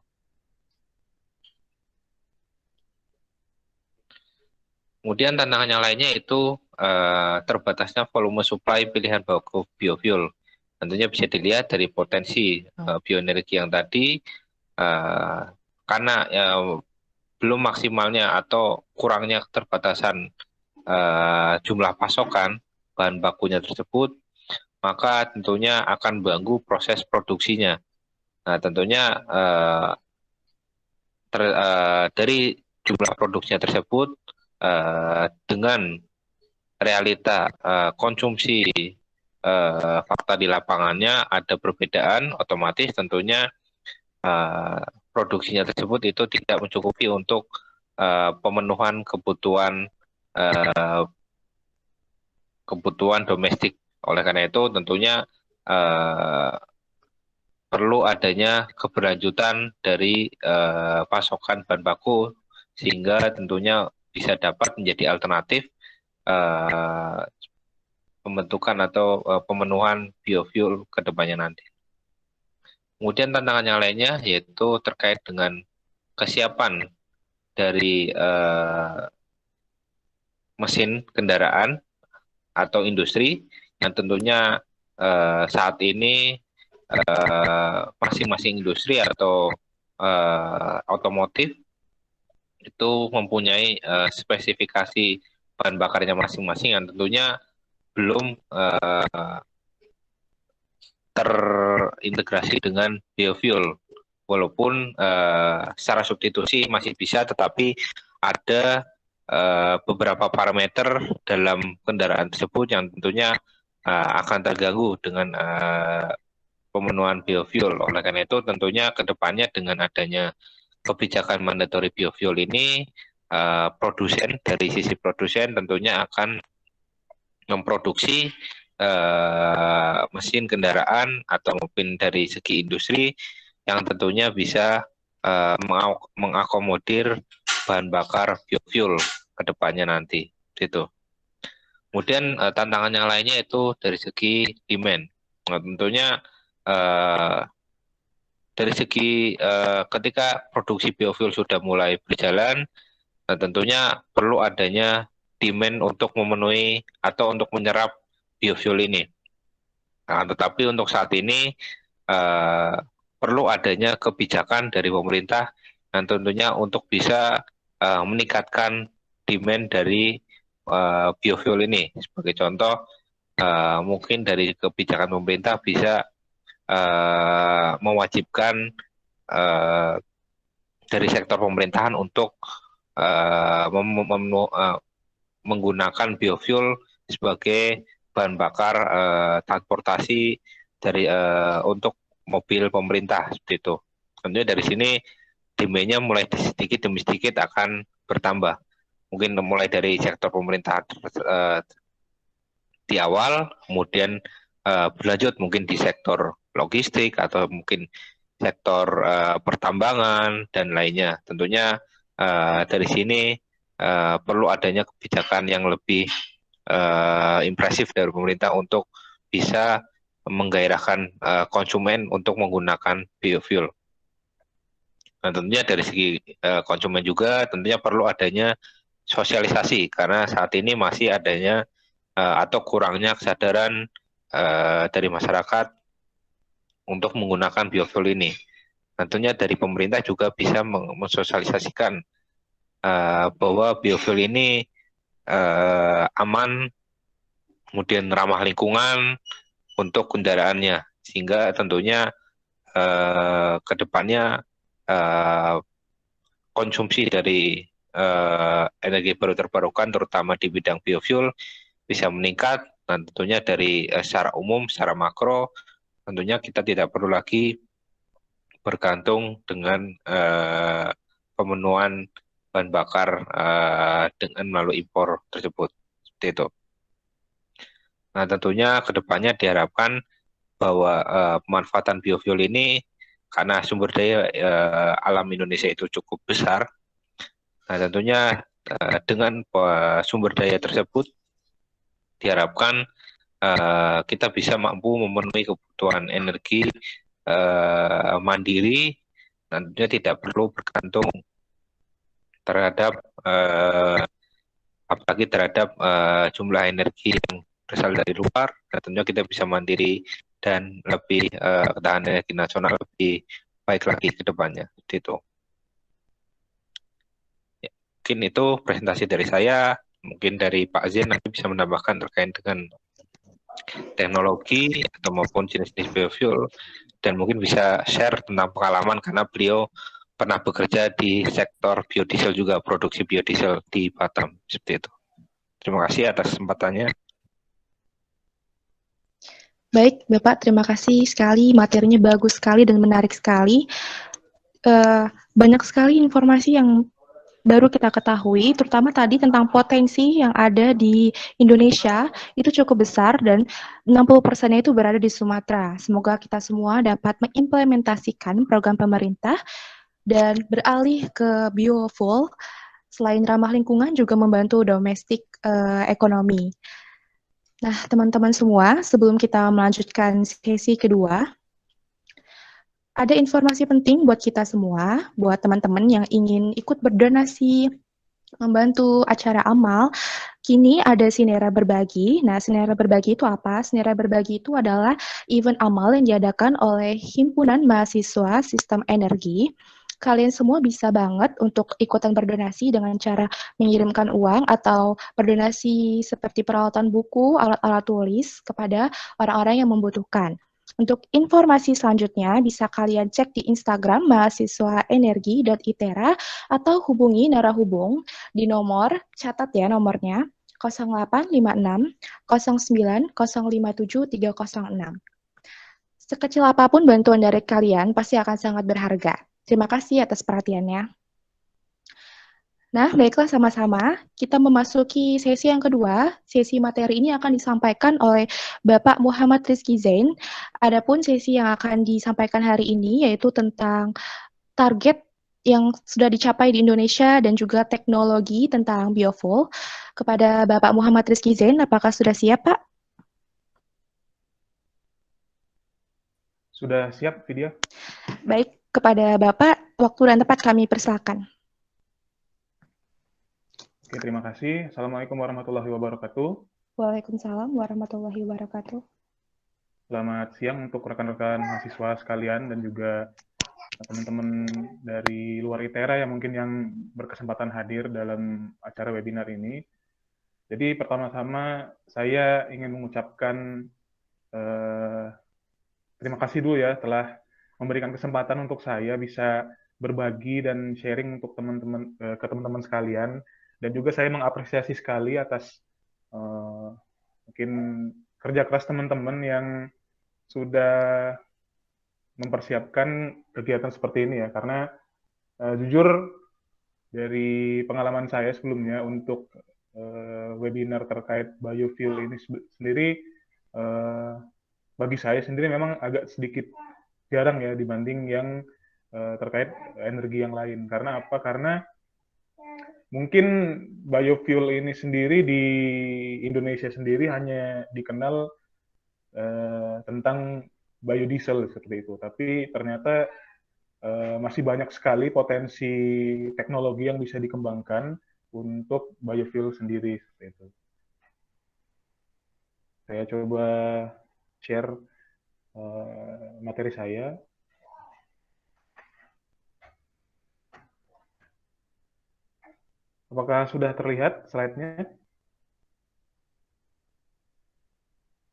Speaker 3: Kemudian tantangan yang lainnya itu terbatasnya volume supply pilihan baku biofuel. Tentunya bisa dilihat dari potensi bioenergi yang tadi, karena belum maksimalnya atau kurangnya keterbatasan jumlah pasokan bahan bakunya tersebut, maka tentunya akan mengganggu proses produksinya. Nah, tentunya dari jumlah produksinya tersebut dengan realita konsumsi fakta di lapangannya ada perbedaan, otomatis tentunya produksinya tersebut itu tidak mencukupi untuk pemenuhan kebutuhan domestik. Oleh karena itu tentunya perlu adanya keberlanjutan dari pasokan bahan baku, sehingga tentunya bisa dapat menjadi alternatif pembentukan atau pemenuhan biofuel ke depannya nanti. Kemudian tantangan yang lainnya yaitu terkait dengan kesiapan dari mesin kendaraan atau industri yang tentunya saat ini masing-masing industri atau otomotif itu mempunyai spesifikasi bahan bakarnya masing-masing yang tentunya belum terintegrasi dengan biofuel. Walaupun secara substitusi masih bisa, tetapi ada beberapa parameter dalam kendaraan tersebut yang tentunya akan terganggu dengan pemenuhan biofuel. Oleh karena itu tentunya ke depannya dengan adanya kebijakan mandatory biofuel ini, produsen, dari sisi produsen tentunya akan memproduksi mesin kendaraan atau mungkin dari segi industri yang tentunya bisa mengakomodir bahan bakar biofuel ke depannya nanti. Gitu. Kemudian tantangan yang lainnya itu dari segi demand. Nah, tentunya dari segi ketika produksi biofuel sudah mulai berjalan, nah tentunya perlu adanya demand untuk memenuhi atau untuk menyerap biofuel ini. Nah, tetapi untuk saat ini perlu adanya kebijakan dari pemerintah dan tentunya untuk bisa meningkatkan demand dari biofuel ini. Sebagai contoh, mungkin dari kebijakan pemerintah bisa mewajibkan dari sektor pemerintahan untuk menggunakan biofuel sebagai bahan bakar transportasi dari untuk mobil pemerintah seperti itu. Tentunya dari sini demand-nya mulai sedikit demi sedikit akan bertambah. Mungkin mulai dari sektor pemerintah di awal, kemudian berlanjut mungkin di sektor logistik atau mungkin sektor pertambangan dan lainnya. Tentunya dari sini perlu adanya kebijakan yang lebih impresif dari pemerintah untuk bisa menggairahkan konsumen untuk menggunakan biofuel. Nah, tentunya dari segi konsumen juga tentunya perlu adanya sosialisasi karena saat ini masih adanya atau kurangnya kesadaran dari masyarakat untuk menggunakan biofuel ini. Tentunya dari pemerintah juga bisa mensosialisasikan bahwa biofuel ini aman, kemudian ramah lingkungan untuk kendaraannya, sehingga tentunya ke depannya konsumsi dari energi baru terbarukan, terutama di bidang biofuel, bisa meningkat. Dan tentunya dari secara umum, secara makro, tentunya kita tidak perlu lagi bergantung dengan pemenuhan bahan bakar dengan melalui impor tersebut. Seperti itu. Nah, tentunya ke depannya diharapkan bahwa pemanfaatan biofuel ini karena sumber daya alam Indonesia itu cukup besar. Nah, tentunya dengan sumber daya tersebut diharapkan kita bisa mampu memenuhi kebutuhan energi mandiri, dan tentunya tidak perlu bergantung terhadap apalagi terhadap jumlah energi yang berasal dari luar. Dan tentunya kita bisa mandiri dan lebih ketahanan energi nasional lebih baik lagi ke depannya. Itu. Ya, mungkin itu presentasi dari saya. Mungkin dari Pak Zain nanti bisa menambahkan terkait dengan teknologi atau maupun jenis-jenis biofuel, dan mungkin bisa share tentang pengalaman karena beliau pernah bekerja di sektor biodiesel juga, produksi biodiesel di Batam, seperti itu. Terima kasih atas kesempatannya.
Speaker 1: Baik, Bapak, terima kasih sekali. Materinya bagus sekali dan menarik sekali. Banyak sekali informasi yang baru kita ketahui, terutama tadi tentang potensi yang ada di Indonesia, itu cukup besar dan 60%-nya itu berada di Sumatera. Semoga kita semua dapat mengimplementasikan program pemerintah dan beralih ke biofuel, selain ramah lingkungan juga membantu domestik ekonomi. Nah, teman-teman semua, sebelum kita melanjutkan sesi kedua, ada informasi penting buat kita semua, buat teman-teman yang ingin ikut berdonasi, membantu acara amal. Kini ada Sinera Berbagi. Nah, Sinera Berbagi itu apa? Sinera Berbagi itu adalah event amal yang diadakan oleh Himpunan Mahasiswa Sistem Energi. Kalian semua bisa banget untuk ikutan berdonasi dengan cara mengirimkan uang atau berdonasi seperti peralatan buku, alat-alat tulis kepada orang-orang yang membutuhkan. Untuk informasi selanjutnya bisa kalian cek di Instagram mahasiswaenergi.itera atau hubungi narahubung di nomor, catat ya nomornya, 0856 09 057 306. Sekecil apapun bantuan dari kalian pasti akan sangat berharga. Terima kasih atas perhatiannya. Nah, baiklah sama-sama, kita memasuki sesi yang kedua. Sesi materi ini akan disampaikan oleh Bapak Muhammad Rizky Zain. Adapun sesi yang akan disampaikan hari ini yaitu tentang target yang sudah dicapai di Indonesia dan juga teknologi tentang biofuel kepada Bapak Muhammad Rizky Zain. Apakah sudah siap, Pak?
Speaker 4: Sudah siap video?
Speaker 1: Baik, kepada Bapak, waktu dan tempat kami persilakan.
Speaker 4: Oke, terima kasih. Assalamualaikum warahmatullahi wabarakatuh.
Speaker 1: Waalaikumsalam warahmatullahi wabarakatuh.
Speaker 4: Selamat siang untuk rekan-rekan mahasiswa sekalian dan juga teman-teman dari luar ITERA yang mungkin yang berkesempatan hadir dalam acara webinar ini. Jadi pertama-tama saya ingin mengucapkan terima kasih dulu ya telah memberikan kesempatan untuk saya bisa berbagi dan sharing untuk teman-teman ke teman-teman sekalian, dan juga saya mengapresiasi sekali atas mungkin kerja keras teman-teman yang sudah mempersiapkan kegiatan seperti ini ya, karena jujur dari pengalaman saya sebelumnya untuk webinar terkait biofuel ini sendiri, bagi saya sendiri memang agak sedikit jarang ya dibanding yang terkait energi yang lain. Karena apa? Karena mungkin biofuel ini sendiri di Indonesia sendiri hanya dikenal tentang biodiesel seperti itu. Tapi ternyata masih banyak sekali potensi teknologi yang bisa dikembangkan untuk biofuel sendiri seperti itu. Saya coba share materi saya. Apakah sudah terlihat slide-nya?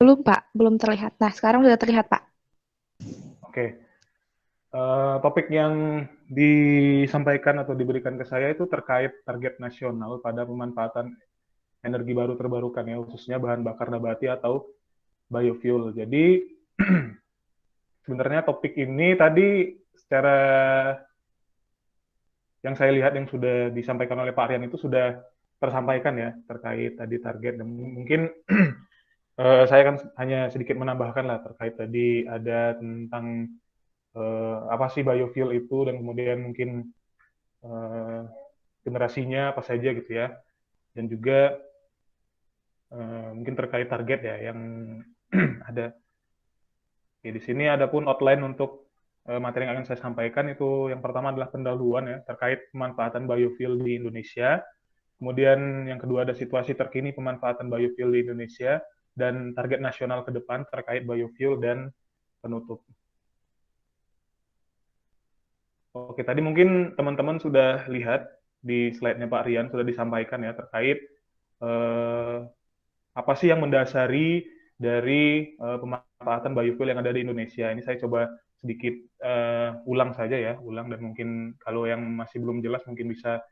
Speaker 1: Belum, Pak. Belum terlihat. Nah, sekarang sudah terlihat, Pak.
Speaker 4: Oke. Topik yang disampaikan atau diberikan ke saya itu terkait target nasional pada pemanfaatan energi baru terbarukan ya, khususnya bahan bakar nabati atau biofuel. Jadi sebenarnya topik ini tadi secara yang saya lihat yang sudah disampaikan oleh Pak Rian itu sudah tersampaikan ya terkait tadi target, dan mungkin saya kan hanya sedikit menambahkan lah terkait tadi ada tentang apa sih biofuel itu, dan kemudian mungkin generasinya apa saja gitu ya, dan juga mungkin terkait target ya yang ada. Oke, di sini ada pun outline untuk materi yang akan saya sampaikan. Itu yang pertama adalah pendahuluan ya terkait pemanfaatan biofuel di Indonesia. Kemudian yang kedua ada situasi terkini pemanfaatan biofuel di Indonesia dan target nasional ke depan terkait biofuel, dan penutup. Oke, tadi mungkin teman-teman sudah lihat di slide-nya Pak Rian sudah disampaikan ya terkait apa sih yang mendasari dari pemanfaatan biofuel yang ada di Indonesia. Ini saya coba sedikit ulang saja ya, dan mungkin kalau yang masih belum jelas mungkin bisa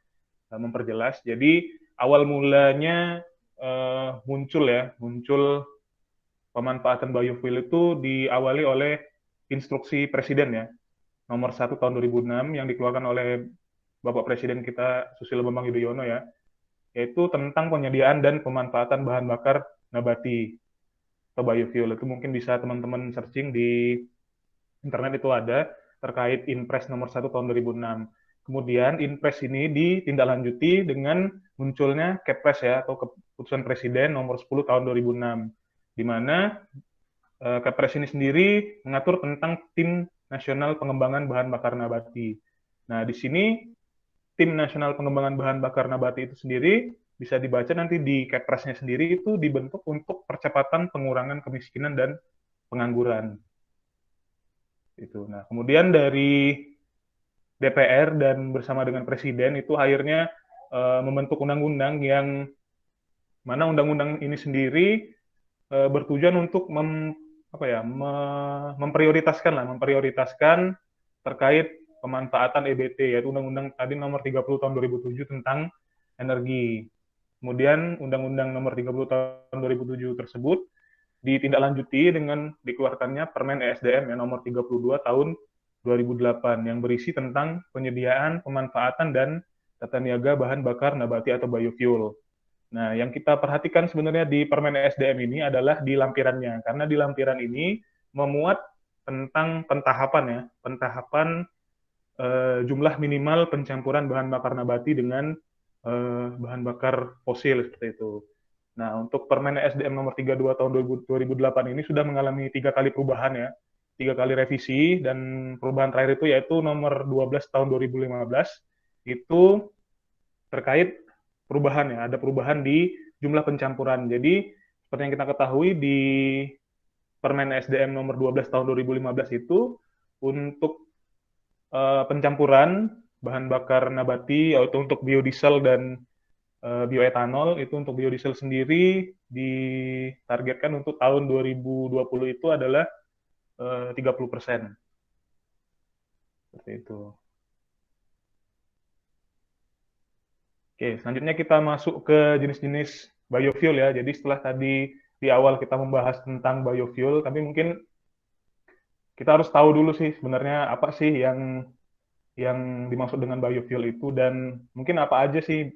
Speaker 4: memperjelas. Jadi awal mulanya muncul pemanfaatan biofuel itu diawali oleh instruksi Presiden ya, nomor 1 tahun 2006 yang dikeluarkan oleh Bapak Presiden kita Susilo Bambang Yudhoyono ya, yaitu tentang penyediaan dan pemanfaatan bahan bakar nabati atau biofuel. Itu mungkin bisa teman-teman searching di internet, itu ada terkait Inpres nomor 1 tahun 2006. Kemudian Inpres ini ditindaklanjuti dengan munculnya Kepres ya, atau keputusan Presiden nomor 10 tahun 2006, di mana Kepres ini sendiri mengatur tentang Tim Nasional Pengembangan Bahan Bakar Nabati. Nah, di sini Tim Nasional Pengembangan Bahan Bakar Nabati itu sendiri bisa dibaca nanti di Kepresnya sendiri itu dibentuk untuk percepatan pengurangan kemiskinan dan pengangguran. Itu. Nah, kemudian dari DPR dan bersama dengan Presiden itu akhirnya membentuk undang-undang yang mana undang-undang ini sendiri bertujuan untuk memprioritaskan terkait pemanfaatan EBT, yaitu Undang-Undang tadi nomor 30 tahun 2007 tentang energi. Kemudian Undang-Undang nomor 30 tahun 2007 tersebut ditindaklanjuti dengan dikeluarkannya Permen ESDM yang nomor 32 tahun 2008 yang berisi tentang penyediaan, pemanfaatan, dan tata niaga bahan bakar nabati atau biofuel. Nah, yang kita perhatikan sebenarnya di Permen ESDM ini adalah di lampirannya, karena di lampiran ini memuat tentang pentahapan jumlah minimal pencampuran bahan bakar nabati dengan bahan bakar fosil seperti itu. Nah, untuk Permen SDM nomor 32 tahun 2008 ini sudah mengalami 3 kali perubahan ya, 3 kali revisi, dan perubahan terakhir itu yaitu nomor 12 tahun 2015, itu terkait perubahan ya, ada perubahan di jumlah pencampuran. Jadi, seperti yang kita ketahui di Permen SDM nomor 12 tahun 2015 itu, untuk pencampuran bahan bakar nabati, yaitu untuk biodiesel dan bioetanol, itu untuk biodiesel sendiri ditargetkan untuk tahun 2020 itu adalah 30%. Seperti itu. Oke, selanjutnya kita masuk ke jenis-jenis biofuel ya. Jadi setelah tadi di awal kita membahas tentang biofuel, tapi mungkin kita harus tahu dulu sih sebenarnya apa sih yang dimaksud dengan biofuel itu, dan mungkin apa aja sih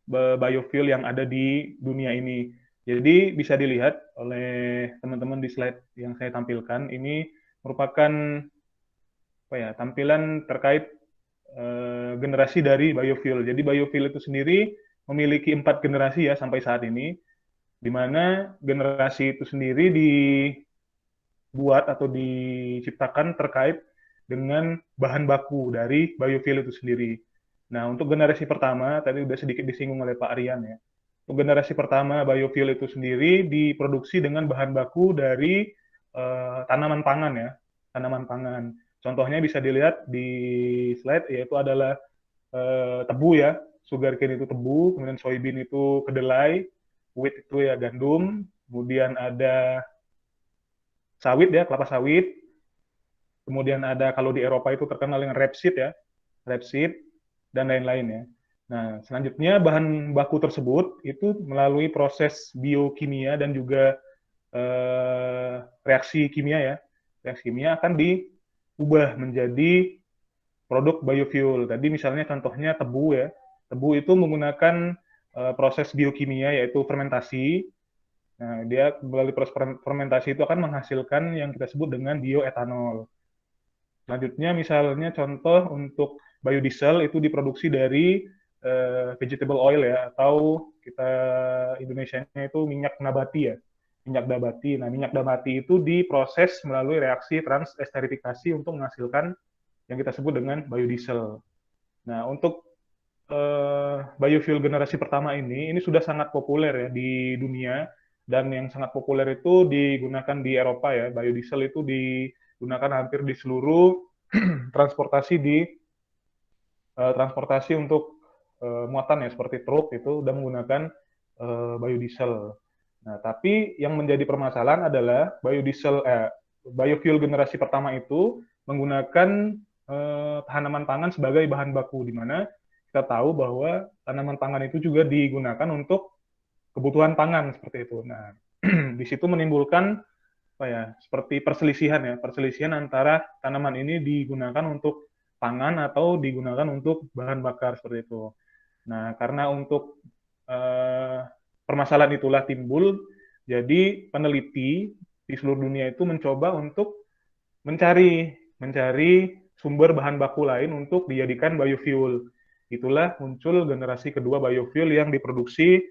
Speaker 4: biofuel yang ada di dunia ini. Jadi bisa dilihat oleh teman-teman di slide yang saya tampilkan, ini merupakan tampilan terkait generasi dari biofuel. Jadi biofuel itu sendiri memiliki 4 generasi ya sampai saat ini, di mana generasi itu sendiri dibuat atau diciptakan terkait dengan bahan baku dari biofuel itu sendiri. Nah, untuk generasi pertama, tadi udah sedikit disinggung oleh Pak Aryan ya. Untuk generasi pertama, biofuel itu sendiri diproduksi dengan bahan baku dari tanaman pangan ya, tanaman pangan. Contohnya bisa dilihat di slide, yaitu adalah tebu ya, sugarcane itu tebu, kemudian soybean itu kedelai, wheat itu ya gandum, kemudian ada sawit ya, kelapa sawit, kemudian ada kalau di Eropa itu terkenal dengan rapeseed ya, rapeseed, dan lain-lain ya. Nah, selanjutnya bahan baku tersebut itu melalui proses biokimia dan juga reaksi kimia ya. Reaksi kimia akan diubah menjadi produk biofuel. Tadi misalnya contohnya tebu ya. Tebu itu menggunakan proses biokimia yaitu fermentasi. Nah, dia melalui proses fermentasi itu akan menghasilkan yang kita sebut dengan bioetanol. Selanjutnya misalnya contoh untuk biodiesel itu diproduksi dari vegetable oil ya, atau kita Indonesianya itu minyak nabati ya, minyak nabati. Nah, minyak nabati itu diproses melalui reaksi transesterifikasi untuk menghasilkan yang kita sebut dengan biodiesel. Nah, untuk biofuel generasi pertama ini sudah sangat populer ya di dunia, dan yang sangat populer itu digunakan di Eropa ya. Biodiesel itu digunakan hampir di seluruh transportasi untuk muatan ya, seperti truk itu udah menggunakan biodiesel. Nah, tapi yang menjadi permasalahan adalah biofuel generasi pertama itu menggunakan tanaman pangan sebagai bahan baku, di mana kita tahu bahwa tanaman pangan itu juga digunakan untuk kebutuhan pangan seperti itu. Nah, di situ menimbulkan seperti perselisihan antara tanaman ini digunakan untuk pangan atau digunakan untuk bahan bakar seperti itu. Nah, karena untuk permasalahan itulah timbul, jadi peneliti di seluruh dunia itu mencoba untuk mencari sumber bahan baku lain untuk dijadikan biofuel. Itulah muncul generasi kedua biofuel yang diproduksi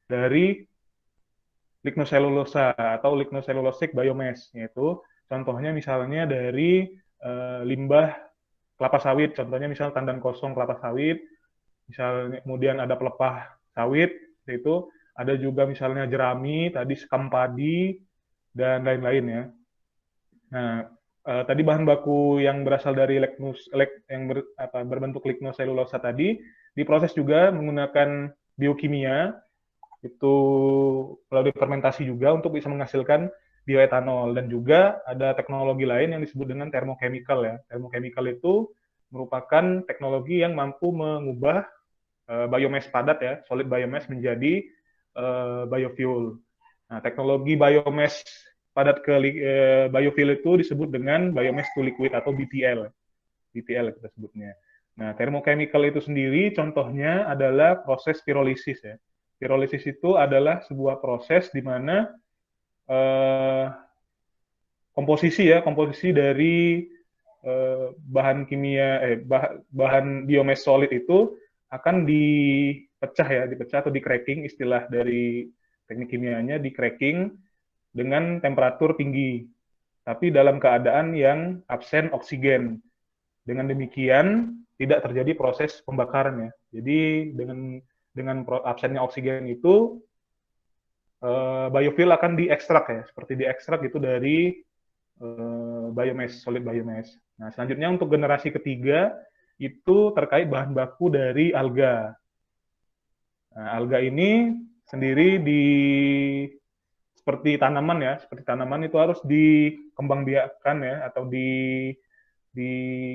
Speaker 4: dari lignoselulosa atau lignocellulosic biomass, yaitu contohnya misalnya dari limbah kelapa sawit, contohnya misal tandan kosong kelapa sawit, misalnya kemudian ada pelepah sawit, itu ada juga misalnya jerami, tadi sekam padi, dan lain-lain ya. Nah, tadi bahan baku yang berasal dari berbentuk lignoselulosa tadi diproses juga menggunakan biokimia, itu melalui fermentasi juga untuk bisa menghasilkan bioetanol, dan juga ada teknologi lain yang disebut dengan thermochemical ya. Thermochemical itu merupakan teknologi yang mampu mengubah biomass padat ya, solid biomass menjadi biofuel. Nah, teknologi biomass padat ke biofuel itu disebut dengan biomass to liquid atau BTL. BTL kita sebutnya. Nah, thermochemical itu sendiri contohnya adalah proses pirolisis ya. Pirolisis itu adalah sebuah proses di mana komposisi dari bahan kimia bahan biomass solid itu akan dipecah atau di cracking, istilah dari teknik kimianya, di cracking dengan temperatur tinggi, tapi dalam keadaan yang absen oksigen. Dengan demikian tidak terjadi proses pembakaran ya. Jadi dengan absennya oksigen itu biofuel akan diekstrak ya, seperti diekstrak itu dari biomass, solid biomass. Nah, selanjutnya untuk generasi ketiga itu terkait bahan baku dari alga. Nah, alga ini sendiri seperti tanaman ya, seperti tanaman itu harus dikembangbiakkan ya, atau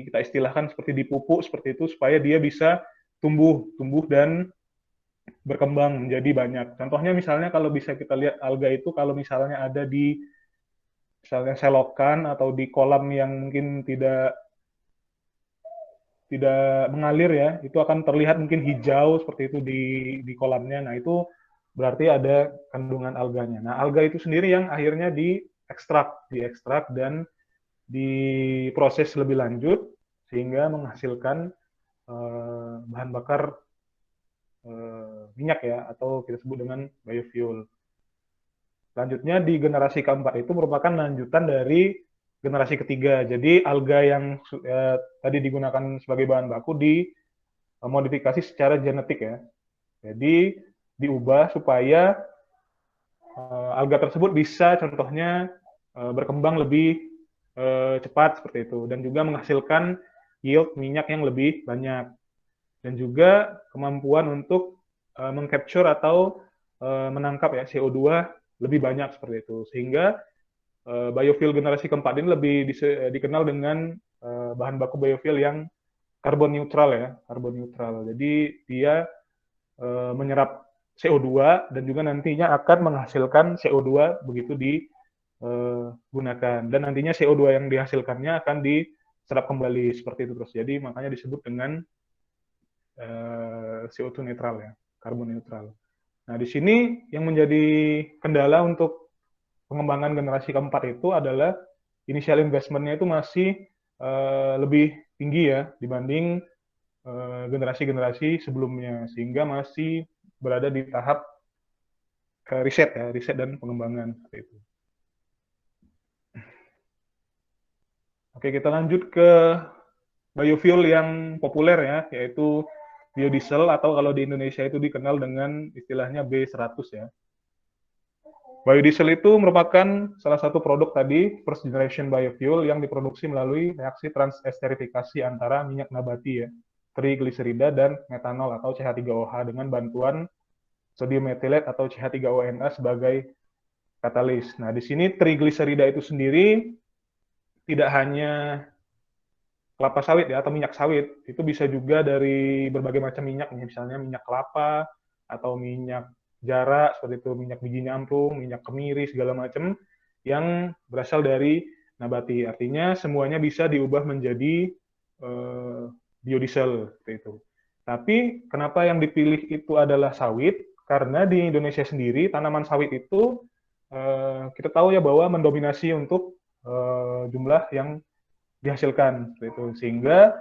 Speaker 4: kita istilahkan seperti dipupuk seperti itu supaya dia bisa tumbuh dan berkembang menjadi banyak. Contohnya misalnya kalau bisa kita lihat alga itu kalau misalnya ada di misalnya selokan atau di kolam yang mungkin tidak mengalir ya, itu akan terlihat mungkin hijau seperti itu di kolamnya. Nah, itu berarti ada kandungan alganya. Nah, alga itu sendiri yang akhirnya diekstrak dan diproses lebih lanjut sehingga menghasilkan bahan bakar minyak ya, atau kita sebut dengan biofuel. Selanjutnya di generasi keempat itu merupakan lanjutan dari generasi ketiga. Jadi alga yang tadi digunakan sebagai bahan baku dimodifikasi secara genetik ya. Jadi diubah supaya alga tersebut bisa contohnya berkembang lebih cepat seperti itu, dan juga menghasilkan yield minyak yang lebih banyak, dan juga kemampuan untuk mengcapture atau menangkap ya CO2 lebih banyak seperti itu, sehingga biofuel generasi keempat ini lebih dikenal dengan bahan baku biofuel yang karbon neutral ya, karbon neutral. Jadi dia menyerap CO2 dan juga nantinya akan menghasilkan CO2 begitu digunakan, dan nantinya CO2 yang dihasilkannya akan diserap kembali seperti itu terus. Jadi makanya disebut dengan CO2 netral ya, karbon neutral. Nah, di sini yang menjadi kendala untuk pengembangan generasi keempat itu adalah initial investment-nya itu masih lebih tinggi ya dibanding generasi-generasi sebelumnya, sehingga masih berada di tahap riset dan pengembangan seperti itu. Oke, kita lanjut ke biofuel yang populer ya, yaitu biodiesel, atau kalau di Indonesia itu dikenal dengan istilahnya B100 ya. Biodiesel itu merupakan salah satu produk tadi first generation biofuel yang diproduksi melalui reaksi transesterifikasi antara minyak nabati ya, trigliserida dan metanol atau CH3OH dengan bantuan sodium methylate atau CH3ONA sebagai katalis. Nah, di sini trigliserida itu sendiri tidak hanya kelapa sawit ya, atau minyak sawit, itu bisa juga dari berbagai macam minyak, misalnya minyak kelapa atau minyak jarak seperti itu, minyak biji nyamplung, minyak kemiri, segala macam yang berasal dari nabati. Artinya semuanya bisa diubah menjadi biodiesel seperti itu. Tapi kenapa yang dipilih itu adalah sawit? Karena di Indonesia sendiri tanaman sawit itu kita tahu ya bahwa mendominasi untuk jumlah yang dihasilkan seperti itu, sehingga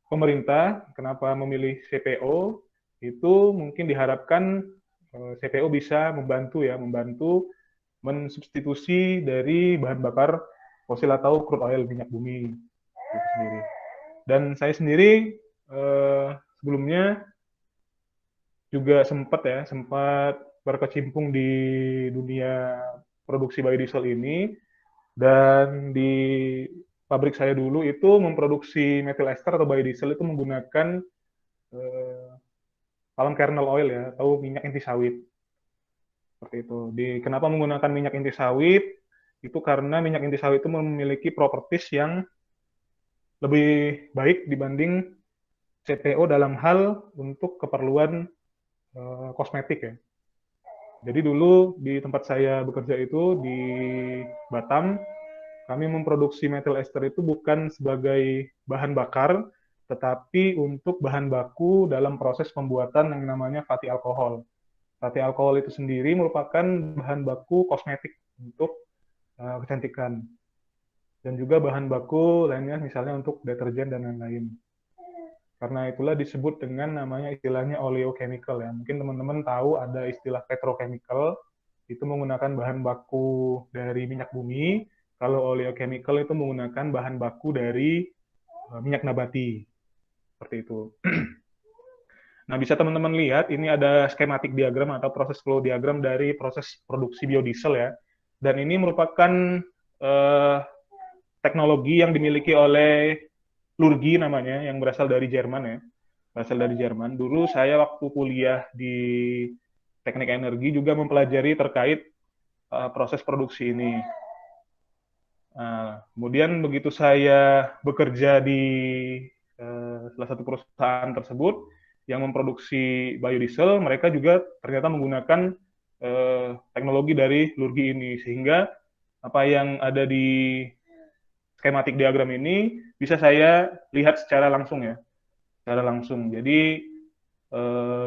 Speaker 4: pemerintah kenapa memilih CPO itu mungkin diharapkan CPO bisa membantu mensubstitusi dari bahan bakar fosil atau crude oil, minyak bumi itu sendiri. Dan saya sendiri sebelumnya juga sempat berkecimpung di dunia produksi biodiesel ini. Dan di pabrik saya dulu itu memproduksi methyl ester atau biodiesel itu menggunakan palm kernel oil ya, atau minyak inti sawit. Seperti itu. Kenapa menggunakan minyak inti sawit? Itu karena minyak inti sawit itu memiliki properties yang lebih baik dibanding CPO dalam hal untuk keperluan kosmetik ya. Jadi dulu di tempat saya bekerja itu di Batam, kami memproduksi methyl ester itu bukan sebagai bahan bakar, tetapi untuk bahan baku dalam proses pembuatan yang namanya fatty alkohol. Fatty alkohol itu sendiri merupakan bahan baku kosmetik untuk kecantikan. dan juga bahan baku lainnya misalnya untuk deterjen dan lain-lain. Karena itulah disebut dengan namanya istilahnya oleochemical ya. Mungkin teman-teman tahu ada istilah petrochemical, itu menggunakan bahan baku dari minyak bumi. Kalau oleochemical itu menggunakan bahan baku dari minyak nabati. Seperti itu. Nah, bisa teman-teman lihat, ini ada skematik diagram atau proses flow diagram dari proses produksi biodiesel ya. Dan ini merupakan teknologi yang dimiliki oleh Lurgi namanya, yang berasal dari Jerman ya. Berasal dari Jerman. Dulu saya waktu kuliah di teknik energi juga mempelajari terkait proses produksi ini. Kemudian begitu saya bekerja di salah satu perusahaan tersebut yang memproduksi biodiesel, mereka juga ternyata menggunakan teknologi dari Lurgi ini, sehingga apa yang ada di skematik diagram ini bisa saya lihat secara langsung ya, secara langsung. Jadi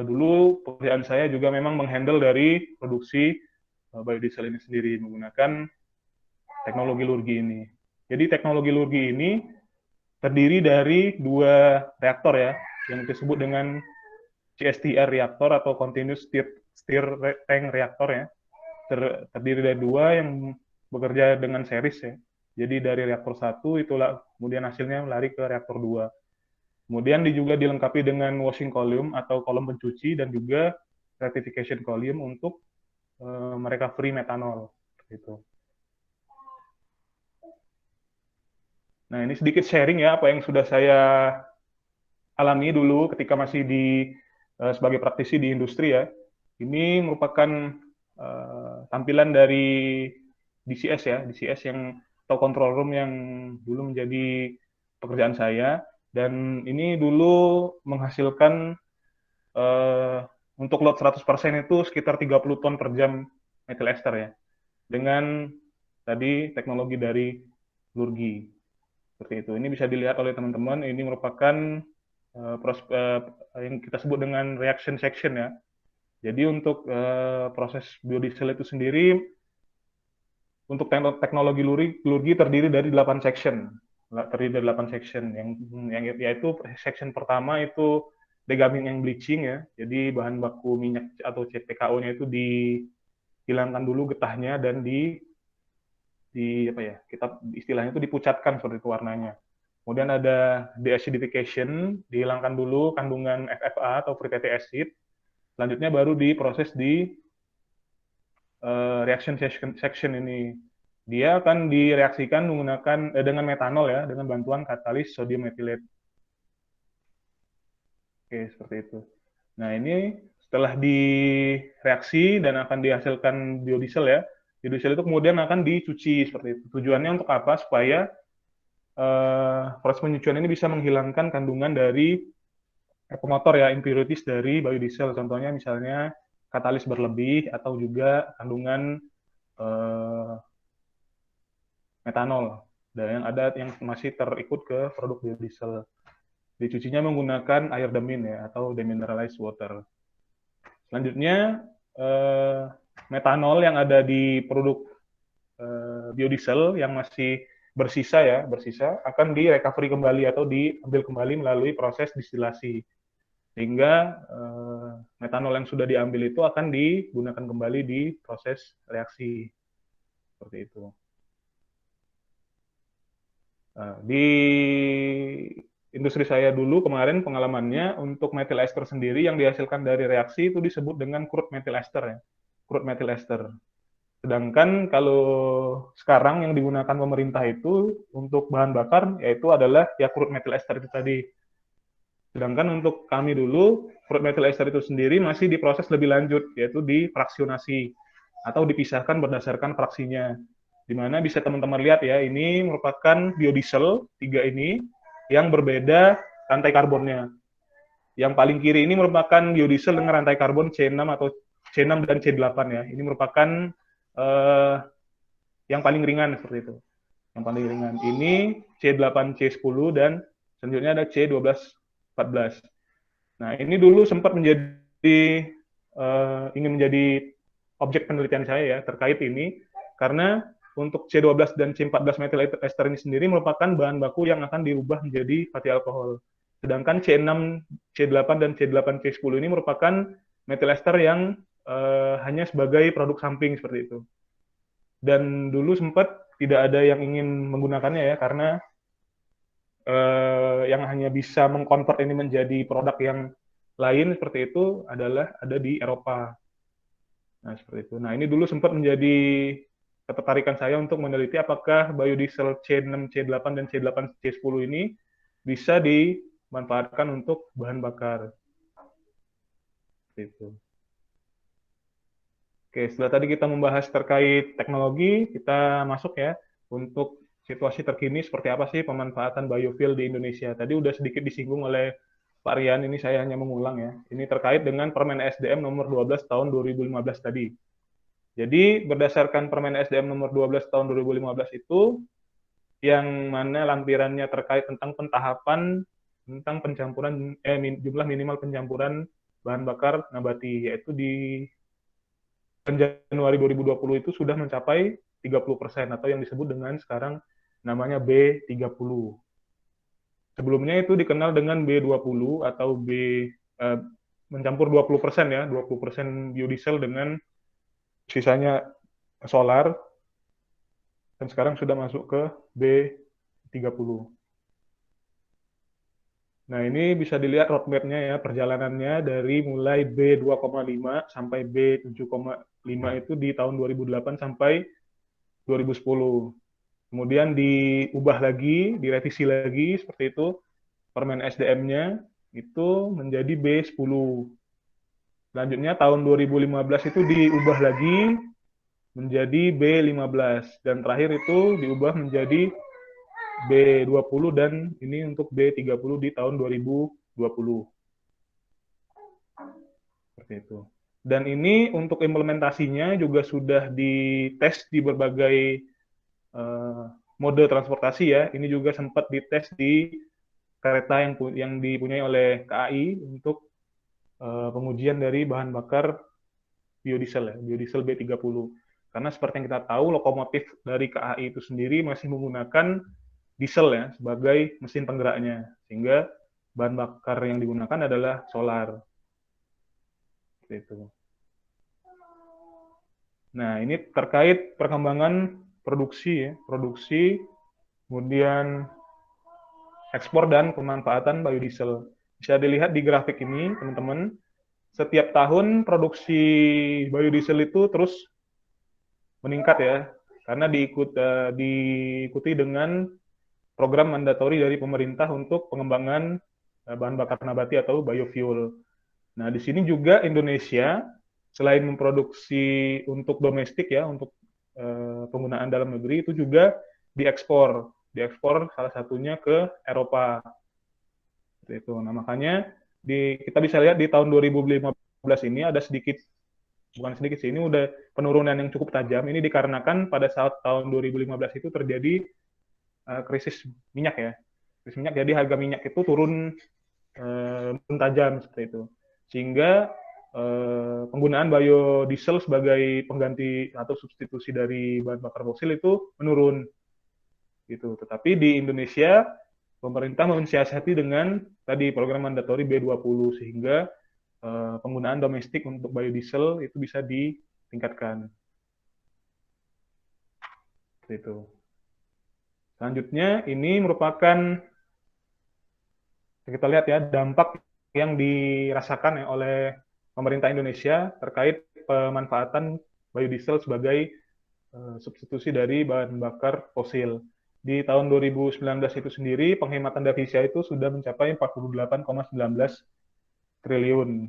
Speaker 4: dulu pekerjaan saya juga memang menghandle dari produksi biodiesel ini sendiri menggunakan teknologi Lurgi ini. Jadi teknologi Lurgi ini terdiri dari 2 reaktor ya, yang disebut dengan CSTR reaktor atau Continuous Stir Tank Reactor ya. Terdiri dari 2 yang bekerja dengan series ya. Jadi dari reaktor 1 itulah kemudian hasilnya lari ke reaktor 2. Kemudian juga dilengkapi dengan washing column atau kolom pencuci dan juga rectification column untuk merecovery metanol gitu. Nah, ini sedikit sharing ya apa yang sudah saya alami dulu ketika masih sebagai praktisi di industri ya. Ini merupakan tampilan dari DCS ya, DCS yang atau control room yang dulu menjadi pekerjaan saya, dan ini dulu menghasilkan untuk load 100% itu sekitar 30 ton per jam methyl ester ya, dengan tadi teknologi dari Lurgi. Seperti itu. Ini bisa dilihat oleh teman-teman, ini merupakan yang kita sebut dengan reaction section ya. Jadi untuk proses biodiesel itu sendiri, untuk teknologi Lurgi terdiri dari 8 section. Terdiri dari 8 section. Yang yaitu section pertama itu degamming and bleaching ya. Jadi bahan baku minyak atau CPKO-nya itu dihilangkan dulu getahnya dan di apa ya, kita istilahnya itu dipucatkan seperti itu warnanya. Kemudian ada deacidification, dihilangkan dulu kandungan FFA atau free fatty acid. Selanjutnya baru diproses di reaction section ini. Dia akan direaksikan menggunakan dengan metanol ya, dengan bantuan katalis sodium methylate. Oke, seperti itu. Nah, ini setelah direaksi dan akan dihasilkan biodiesel ya. Biodiesel itu kemudian akan dicuci seperti itu. Tujuannya untuk apa? Supaya proses pencucian ini bisa menghilangkan kandungan dari pemotor ya, impurities dari biodiesel. Contohnya misalnya katalis berlebih atau juga kandungan metanol, dan yang ada yang masih terikut ke produk biodiesel. Dicucinya menggunakan air demin ya, atau demineralized water. Selanjutnya metanol yang ada di produk biodiesel yang masih bersisa akan direcovery kembali atau diambil kembali melalui proses distilasi, sehingga metanol yang sudah diambil itu akan digunakan kembali di proses reaksi seperti itu. Di industri saya dulu kemarin pengalamannya untuk methyl ester sendiri yang dihasilkan dari reaksi itu disebut dengan crude methyl ester ya, crude methyl ester. Sedangkan kalau sekarang yang digunakan pemerintah itu untuk bahan bakar yaitu adalah ya crude methyl ester itu tadi. Sedangkan untuk kami dulu crude methyl ester itu sendiri masih diproses lebih lanjut, yaitu difraksionasi atau dipisahkan berdasarkan fraksinya. Di mana bisa teman-teman lihat ya, ini merupakan biodiesel 3 ini yang berbeda rantai karbonnya. Yang paling kiri ini merupakan biodiesel dengan rantai karbon C6 atau C6 dan C8 ya. Ini merupakan yang paling ringan seperti itu. Yang paling ringan. Ini C8, C10 dan selanjutnya ada C12, 14. Nah, ini dulu sempat ingin menjadi objek penelitian saya ya terkait ini, karena untuk C12 dan C14 methyl ester ini sendiri merupakan bahan baku yang akan diubah menjadi fatty alkohol. Sedangkan C6, C8, dan C8, C10 ini merupakan methyl ester yang hanya sebagai produk samping seperti itu. Dan dulu sempat tidak ada yang ingin menggunakannya ya, karena yang hanya bisa mengkonvert ini menjadi produk yang lain seperti itu adalah ada di Eropa. Nah, seperti itu. Nah, ini dulu sempat menjadi ketertarikan saya untuk meneliti apakah biodiesel C6, C8, dan C8, C10 ini bisa dimanfaatkan untuk bahan bakar. Seperti itu. Oke, setelah tadi kita membahas terkait teknologi, kita masuk ya untuk situasi terkini seperti apa sih pemanfaatan biofuel di Indonesia. Tadi udah sedikit disinggung oleh Pak Rian, ini saya hanya mengulang ya. Ini terkait dengan Permen SDM nomor 12 tahun 2015 tadi. Jadi berdasarkan Permen SDM nomor 12 tahun 2015 itu, yang mana lampirannya terkait tentang pentahapan tentang pencampuran jumlah minimal pencampuran bahan bakar nabati, yaitu di Januari 2020 itu sudah mencapai 30% atau yang disebut dengan sekarang namanya B30. Sebelumnya itu dikenal dengan B20 atau mencampur 20% ya, 20% biodiesel dengan sisanya solar, dan sekarang sudah masuk ke B30. Nah, ini bisa dilihat roadmap-nya ya, perjalanannya dari mulai B2,5 sampai B7,5 itu di tahun 2008 sampai 2010. Kemudian diubah lagi, direvisi lagi seperti itu, Permen SDM-nya itu menjadi B10. Selanjutnya tahun 2015 itu diubah lagi menjadi B15, dan terakhir itu diubah menjadi B20, dan ini untuk B30 di tahun 2020. Seperti itu. Dan ini untuk implementasinya juga sudah dites di berbagai mode transportasi ya. Ini juga sempat dites di kereta yang dipunyai oleh KAI untuk pengujian dari bahan bakar biodiesel ya, biodiesel B30. Karena seperti yang kita tahu, lokomotif dari KAI itu sendiri masih menggunakan diesel ya sebagai mesin penggeraknya, sehingga bahan bakar yang digunakan adalah solar. Seperti itu. Nah, ini terkait perkembangan produksi ya, produksi, kemudian ekspor dan pemanfaatan biodiesel. Bisa dilihat di grafik ini, teman-teman. Setiap tahun produksi biodiesel itu terus meningkat ya, karena diikuti dengan program mandatori dari pemerintah untuk pengembangan bahan bakar nabati atau biofuel. Nah, di sini juga Indonesia selain memproduksi untuk domestik ya, untuk penggunaan dalam negeri, itu juga diekspor salah satunya ke Eropa. Seperti itu. Nah, makanya kita bisa lihat di tahun 2015 ini ada bukan sedikit sih, ini udah penurunan yang cukup tajam. Ini dikarenakan pada saat tahun 2015 itu terjadi krisis minyak ya. Krisis minyak, jadi harga minyak itu turun tajam seperti itu. Sehingga penggunaan biodiesel sebagai pengganti atau substitusi dari bahan bakar fosil itu menurun. Gitu. Tetapi di Indonesia pemerintah mensiasati dengan tadi program mandatori B20, sehingga penggunaan domestik untuk biodiesel itu bisa ditingkatkan. Seperti itu. Selanjutnya, ini merupakan, kita lihat ya, dampak yang dirasakan ya oleh pemerintah Indonesia terkait pemanfaatan biodiesel sebagai substitusi dari bahan bakar fosil. Di tahun 2019 itu sendiri, penghematan devisa itu sudah mencapai 48,19 triliun.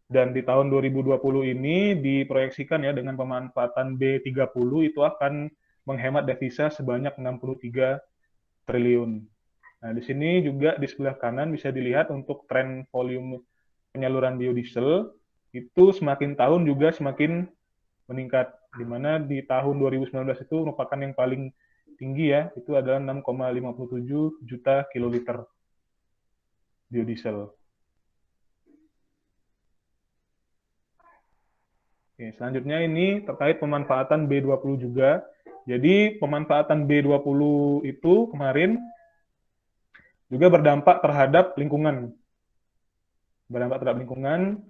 Speaker 4: Dan di tahun 2020 ini diproyeksikan ya, dengan pemanfaatan B30 itu akan menghemat devisa sebanyak 63 triliun. Nah, di sini juga di sebelah kanan bisa dilihat untuk tren volume penyaluran biodiesel itu semakin tahun juga semakin meningkat, di mana di tahun 2019 itu merupakan yang paling tinggi ya, itu adalah 6,57 juta kiloliter biodiesel. Oke, selanjutnya ini terkait pemanfaatan B20 juga. Jadi pemanfaatan B20 itu kemarin juga berdampak terhadap lingkungan. Berdampak terhadap lingkungan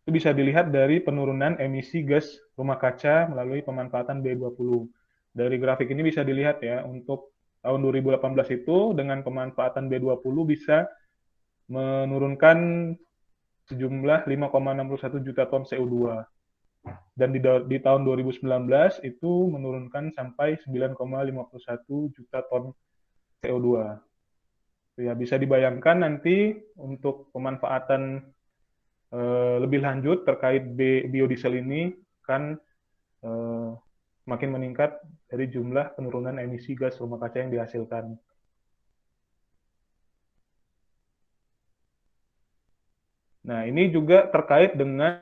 Speaker 4: itu bisa dilihat dari penurunan emisi gas rumah kaca melalui pemanfaatan B20. Dari grafik ini bisa dilihat ya, untuk tahun 2018 itu dengan pemanfaatan B20 bisa menurunkan sejumlah 5,61 juta ton CO2. Dan di tahun 2019 itu menurunkan sampai 9,51 juta ton CO2. Ya, bisa dibayangkan nanti untuk pemanfaatan lebih lanjut terkait biodiesel ini kan makin meningkat dari jumlah penurunan emisi gas rumah kaca yang dihasilkan. Nah, ini juga terkait dengan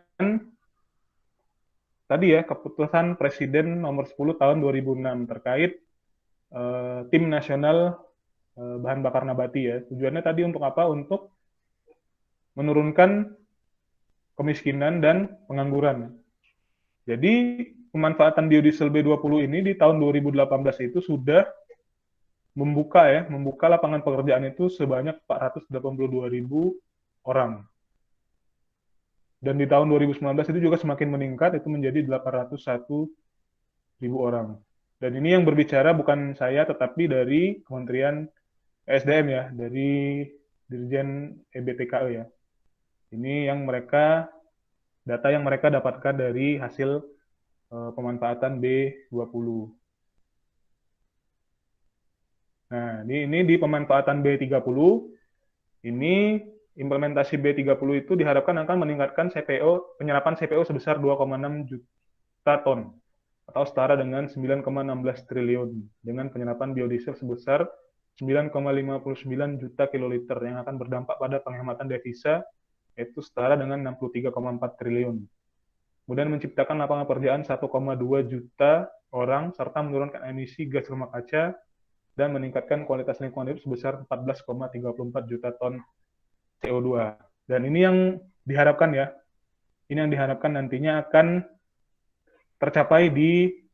Speaker 4: tadi ya, keputusan Presiden nomor 10 tahun 2006 terkait tim nasional bahan bakar nabati ya. Tujuannya tadi untuk apa? Untuk menurunkan kemiskinan dan pengangguran. Jadi pemanfaatan biodiesel B20 ini di tahun 2018 itu sudah membuka lapangan pekerjaan itu sebanyak 482.000 orang. Dan di tahun 2019 itu juga semakin meningkat, itu menjadi 801.000 orang. Dan ini yang berbicara bukan saya, tetapi dari Kementerian SDM ya, dari Dirjen EBTKE ya. Ini yang data yang mereka dapatkan dari hasil pemanfaatan B20. Nah, ini di pemanfaatan B30, ini implementasi B30 itu diharapkan akan meningkatkan penyerapan CPO sebesar 2,6 juta ton, atau setara dengan 9,16 triliun, dengan penyerapan biodiesel sebesar 9,59 juta kiloliter yang akan berdampak pada penghematan devisa, yaitu setara dengan 63,4 triliun. Kemudian menciptakan lapangan pekerjaan 1,2 juta orang, serta menurunkan emisi gas rumah kaca, dan meningkatkan kualitas lingkungan hidup sebesar 14,34 juta ton CO2. Dan ini yang diharapkan ya, ini yang diharapkan nantinya akan tercapai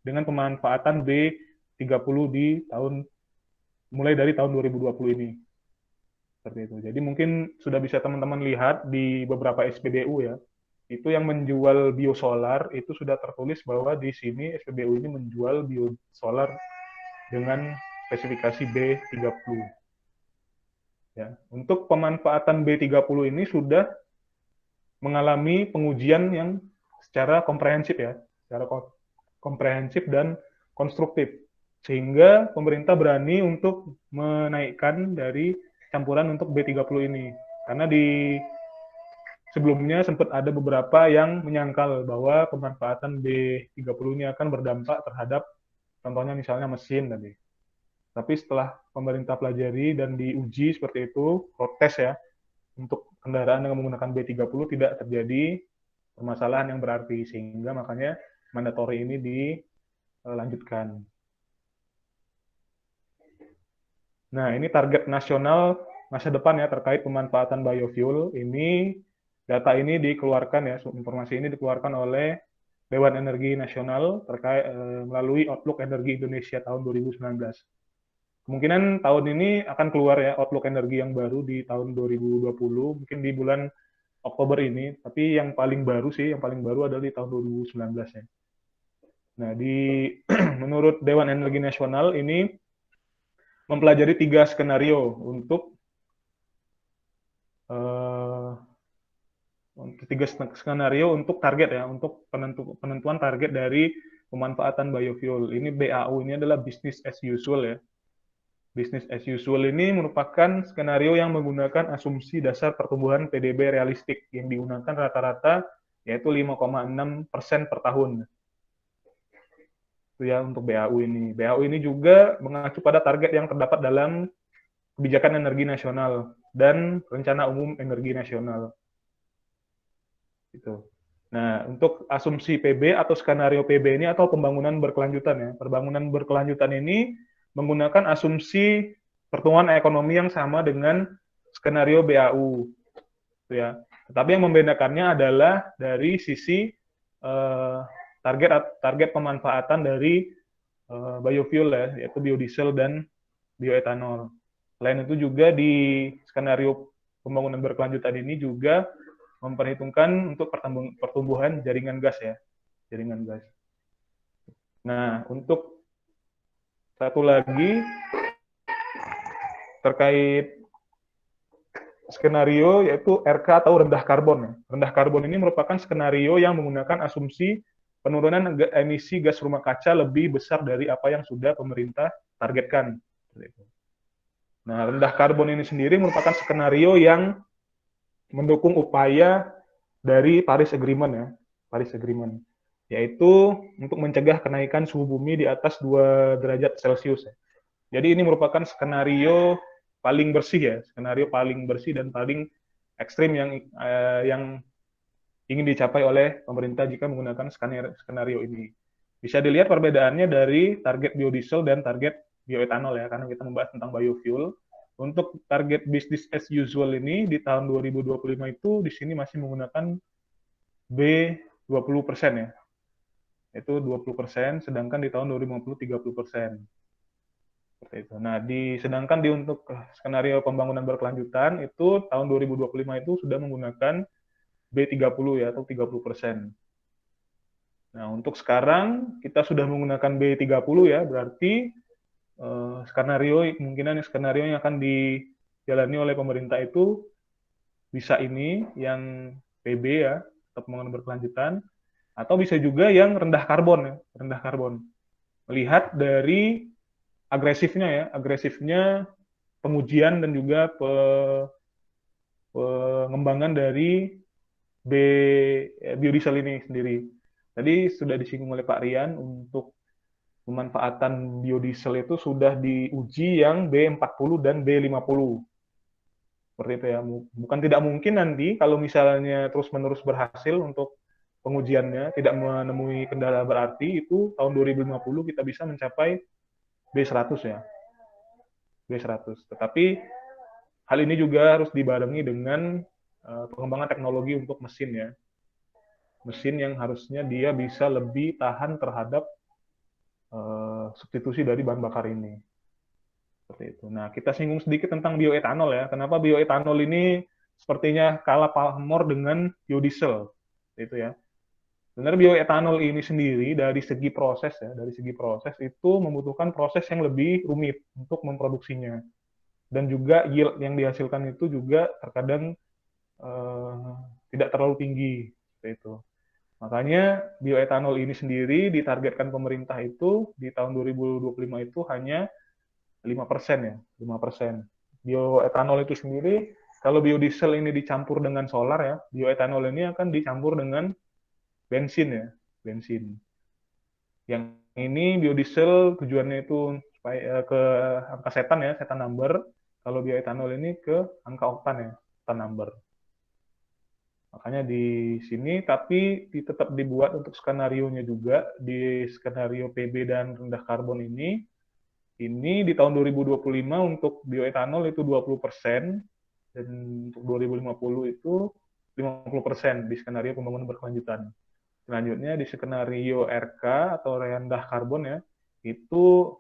Speaker 4: dengan pemanfaatan B30 mulai dari tahun 2020 ini. Seperti itu. Jadi mungkin sudah bisa teman-teman lihat di beberapa SPBU ya, itu yang menjual biosolar itu sudah tertulis bahwa di sini SPBU ini menjual biosolar dengan spesifikasi B30. Ya, untuk pemanfaatan B30 ini sudah mengalami pengujian yang secara komprehensif ya, secara komprehensif dan konstruktif, sehingga pemerintah berani untuk menaikkan dari campuran untuk B30 ini. Karena sebelumnya sempat ada beberapa yang menyangkal bahwa pemanfaatan B30 ini akan berdampak terhadap contohnya misalnya mesin tadi. Tapi setelah pemerintah pelajari dan diuji seperti itu, protes ya, untuk kendaraan yang menggunakan B30 tidak terjadi permasalahan yang berarti, sehingga makanya mandatori ini dilanjutkan. Nah, ini target nasional masa depan ya terkait pemanfaatan biofuel. Data ini dikeluarkan ya, informasi ini dikeluarkan oleh Dewan Energi Nasional terkait melalui Outlook Energi Indonesia tahun 2019. Kemungkinan tahun ini akan keluar ya Outlook Energi yang baru di tahun 2020, mungkin di bulan Oktober ini, tapi yang paling baru adalah di tahun 2019 ya. Nah, menurut Dewan Energi Nasional ini mempelajari 3 skenario untuk 3 skenario untuk target ya, untuk penentuan target dari pemanfaatan biofuel. Ini BAU ini adalah business as usual ya. Business as usual ini merupakan skenario yang menggunakan asumsi dasar pertumbuhan PDB realistik yang digunakan rata-rata yaitu 5,6% per tahun. Itu ya untuk BAU ini. BAU ini juga mengacu pada target yang terdapat dalam Kebijakan Energi Nasional dan Rencana Umum Energi Nasional. Gitu. Nah, untuk asumsi PB atau skenario PB ini atau pembangunan berkelanjutan ya. Pembangunan berkelanjutan ini menggunakan asumsi pertumbuhan ekonomi yang sama dengan skenario BAU, ya. Tetapi yang membedakannya adalah dari sisi target pemanfaatan dari biofuel ya, yaitu biodiesel dan bioetanol. Selain itu juga di skenario pembangunan berkelanjutan ini juga memperhitungkan untuk pertumbuhan jaringan gas ya, jaringan gas. Nah, untuk satu lagi terkait skenario yaitu RK atau rendah karbon. Ya. Rendah karbon ini merupakan skenario yang menggunakan asumsi penurunan emisi gas rumah kaca lebih besar dari apa yang sudah pemerintah targetkan. Nah, rendah karbon ini sendiri merupakan skenario yang mendukung upaya dari Paris Agreement ya, Paris Agreement, yaitu untuk mencegah kenaikan suhu bumi di atas 2 derajat Celcius. Ya. Jadi ini merupakan skenario paling bersih ya, skenario paling bersih dan paling ekstrim yang ingin dicapai oleh pemerintah jika menggunakan skenario ini. Bisa dilihat perbedaannya dari target biodiesel dan target bioetanol ya, karena kita membahas tentang biofuel. Untuk target business as usual ini di tahun 2025 itu di sini masih menggunakan B20% ya. Itu 20%, sedangkan di tahun 2050 30%. Seperti itu. Nah, sedangkan untuk skenario pembangunan berkelanjutan itu tahun 2025 itu sudah menggunakan B30 ya, atau 30%. Nah, untuk sekarang kita sudah menggunakan B30 ya, berarti kemungkinan skenario yang akan dijalani oleh pemerintah itu bisa ini yang PB ya, atau pembangunan berkelanjutan, atau bisa juga yang rendah karbon ya, rendah karbon. Melihat dari agresifnya pengujian dan juga pengembangan dari biodiesel ini sendiri. Tadi sudah disinggung oleh Pak Rian, untuk pemanfaatan biodiesel itu sudah diuji yang B40 dan B50. Seperti itu ya. Bukan tidak mungkin nanti kalau misalnya terus-menerus berhasil untuk pengujiannya, tidak menemui kendala berarti, itu tahun 2050 kita bisa mencapai B100 ya. B100. Tetapi hal ini juga harus dibarengi dengan pengembangan teknologi untuk mesin ya. Mesin yang harusnya dia bisa lebih tahan terhadap substitusi dari bahan bakar ini. Seperti itu. Nah, kita singgung sedikit tentang bioetanol ya. Kenapa bioetanol ini sepertinya kalah pamor dengan biodiesel? Itu ya. Sebenarnya bioetanol ini sendiri dari segi proses ya, dari segi proses itu membutuhkan proses yang lebih rumit untuk memproduksinya. Dan juga yield yang dihasilkan itu juga terkadang tidak terlalu tinggi. Seperti itu. Makanya bioetanol ini sendiri ditargetkan pemerintah itu di tahun 2025 itu hanya 5% ya, 5%. Bioetanol itu sendiri, kalau biodiesel ini dicampur dengan solar ya, bioetanol ini akan dicampur dengan bensin ya, bensin. Yang ini biodiesel tujuannya itu supaya ke angka setan ya, setan number. Kalau bioetanol ini ke angka oktan ya, oktan number. Makanya di sini, tapi tetap dibuat untuk skenario-nya juga, di skenario PB dan rendah karbon ini di tahun 2025 untuk bioetanol itu 20%, dan untuk 2050 itu 50% di skenario pembangunan berkelanjutan. Selanjutnya di skenario RK atau rendah karbon ya, itu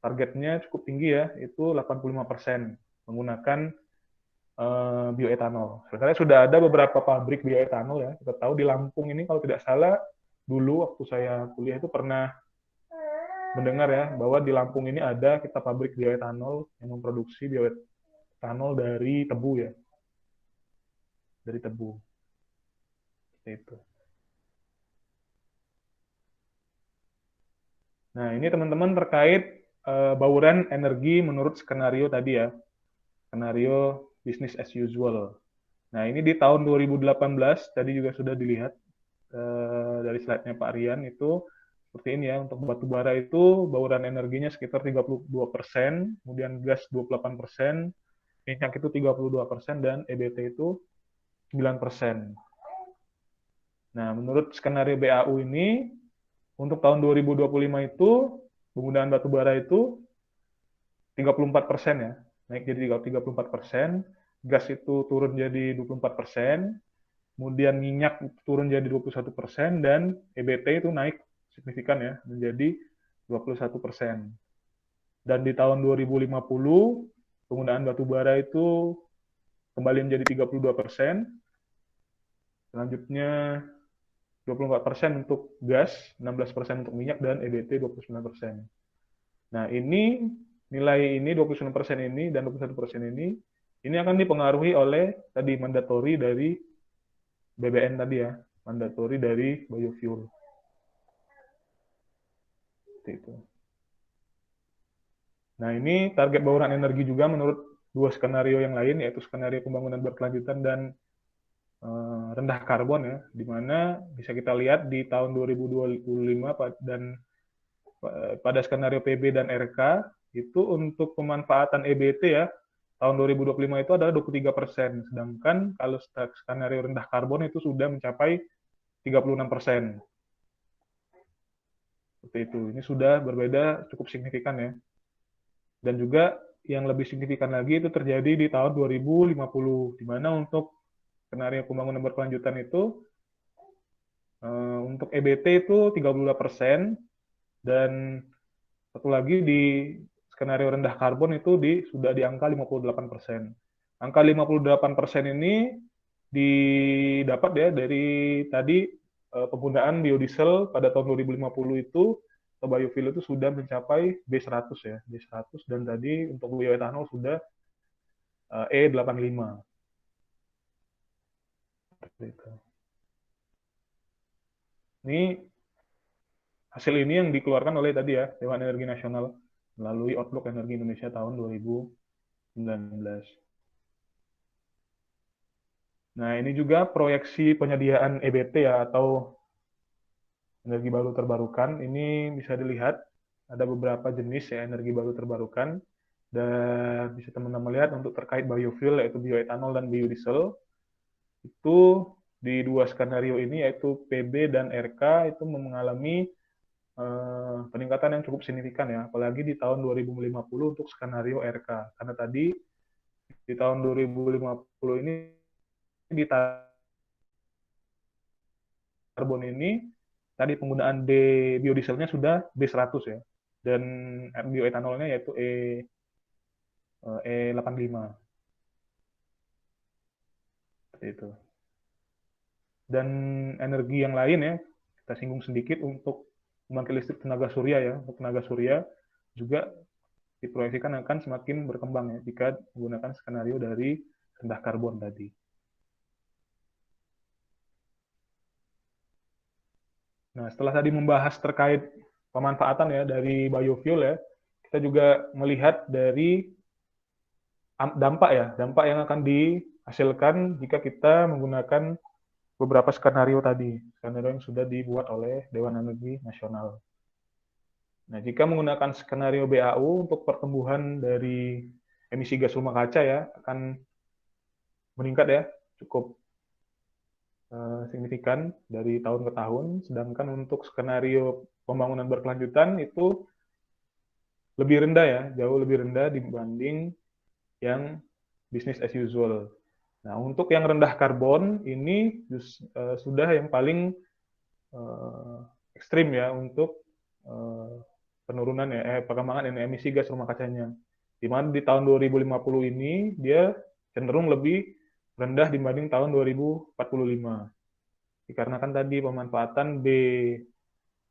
Speaker 4: targetnya cukup tinggi ya, itu 85% menggunakan bioetanol. Sebenarnya sudah ada beberapa pabrik bioetanol ya. Kita tahu di Lampung ini kalau tidak salah dulu waktu saya kuliah itu pernah mendengar ya bahwa di Lampung ini ada kita pabrik bioetanol yang memproduksi bioetanol dari tebu ya. Dari tebu. Seperti itu. Nah, ini teman-teman terkait bauran energi menurut skenario tadi ya. Skenario business as usual. Nah, ini di tahun 2018, tadi juga sudah dilihat dari slide-nya Pak Rian, itu seperti ini ya, untuk batu bara itu bauran energinya sekitar 32%, kemudian gas 28%, minyak itu 32%, dan EBT itu 9%. Nah, menurut skenario BAU ini, untuk tahun 2025 itu, penggunaan batu bara itu 34% ya, naik jadi 34%, gas itu turun jadi 24%, kemudian minyak turun jadi 21%, dan EBT itu naik signifikan ya, menjadi 21%. Dan di tahun 2050, penggunaan batu bara itu kembali menjadi 32%. Selanjutnya 24% untuk gas, 16% untuk minyak, dan EBT 29%. Nah, ini nilai ini 29% ini dan 21% ini akan dipengaruhi oleh tadi mandatori dari BBN tadi ya, mandatori dari biofuel. Seperti itu. Nah, ini target bauran energi juga menurut dua skenario yang lain, yaitu skenario pembangunan berkelanjutan dan rendah karbon ya, di mana bisa kita lihat di tahun 2025 dan pada skenario PB dan RK itu untuk pemanfaatan EBT ya, tahun 2025 itu adalah 23%, sedangkan kalau skenario rendah karbon itu sudah mencapai 36%. Seperti itu. Ini sudah berbeda cukup signifikan ya. Dan juga yang lebih signifikan lagi itu terjadi di tahun 2050, di mana untuk skenario pembangunan berkelanjutan itu untuk EBT itu 32%, dan satu lagi di skenario rendah karbon itu sudah di angka 58%. Angka 58% ini didapat ya dari tadi penggunaan biodiesel pada tahun 2050 itu atau biofuel itu sudah mencapai B100 ya, B100, dan tadi untuk bioetanol sudah E85. Ini hasil ini yang dikeluarkan oleh tadi ya, Dewan Energi Nasional melalui Outlook Energi Indonesia tahun 2019. Nah, ini juga proyeksi penyediaan EBT ya, atau energi baru terbarukan. Ini bisa dilihat ada beberapa jenis ya energi baru terbarukan, dan bisa teman-teman lihat untuk terkait biofuel yaitu bioetanol dan biodiesel itu di dua skenario ini yaitu PB dan RK itu mengalami peningkatan yang cukup signifikan ya, apalagi di tahun 2050 untuk skenario RK, karena tadi di tahun 2050 ini di karbon ini tadi penggunaan biodieselnya sudah B100 ya, dan bioetanolnya yaitu E85. Seperti itu. Dan energi yang lain ya, kita singgung sedikit untuk pembangkit listrik tenaga surya ya. Untuk tenaga surya juga diproyeksikan akan semakin berkembang ya jika menggunakan skenario dari rendah karbon tadi. Nah, setelah tadi membahas terkait pemanfaatan ya dari biofuel ya, kita juga melihat dari dampak yang akan dihasilkan jika kita menggunakan beberapa skenario tadi, skenario yang sudah dibuat oleh Dewan Energi Nasional. Nah, jika menggunakan skenario BAU untuk pertumbuhan dari emisi gas rumah kaca ya, akan meningkat ya, cukup signifikan dari tahun ke tahun, sedangkan untuk skenario pembangunan berkelanjutan itu lebih rendah ya, jauh lebih rendah dibanding yang business as usual. Nah, untuk yang rendah karbon ini sudah yang paling ekstrim ya untuk penurunan ya, perkembangan emisi gas rumah kacanya. Di mana di tahun 2050 ini dia cenderung lebih rendah dibanding tahun 2045. Dikarenakan tadi pemanfaatan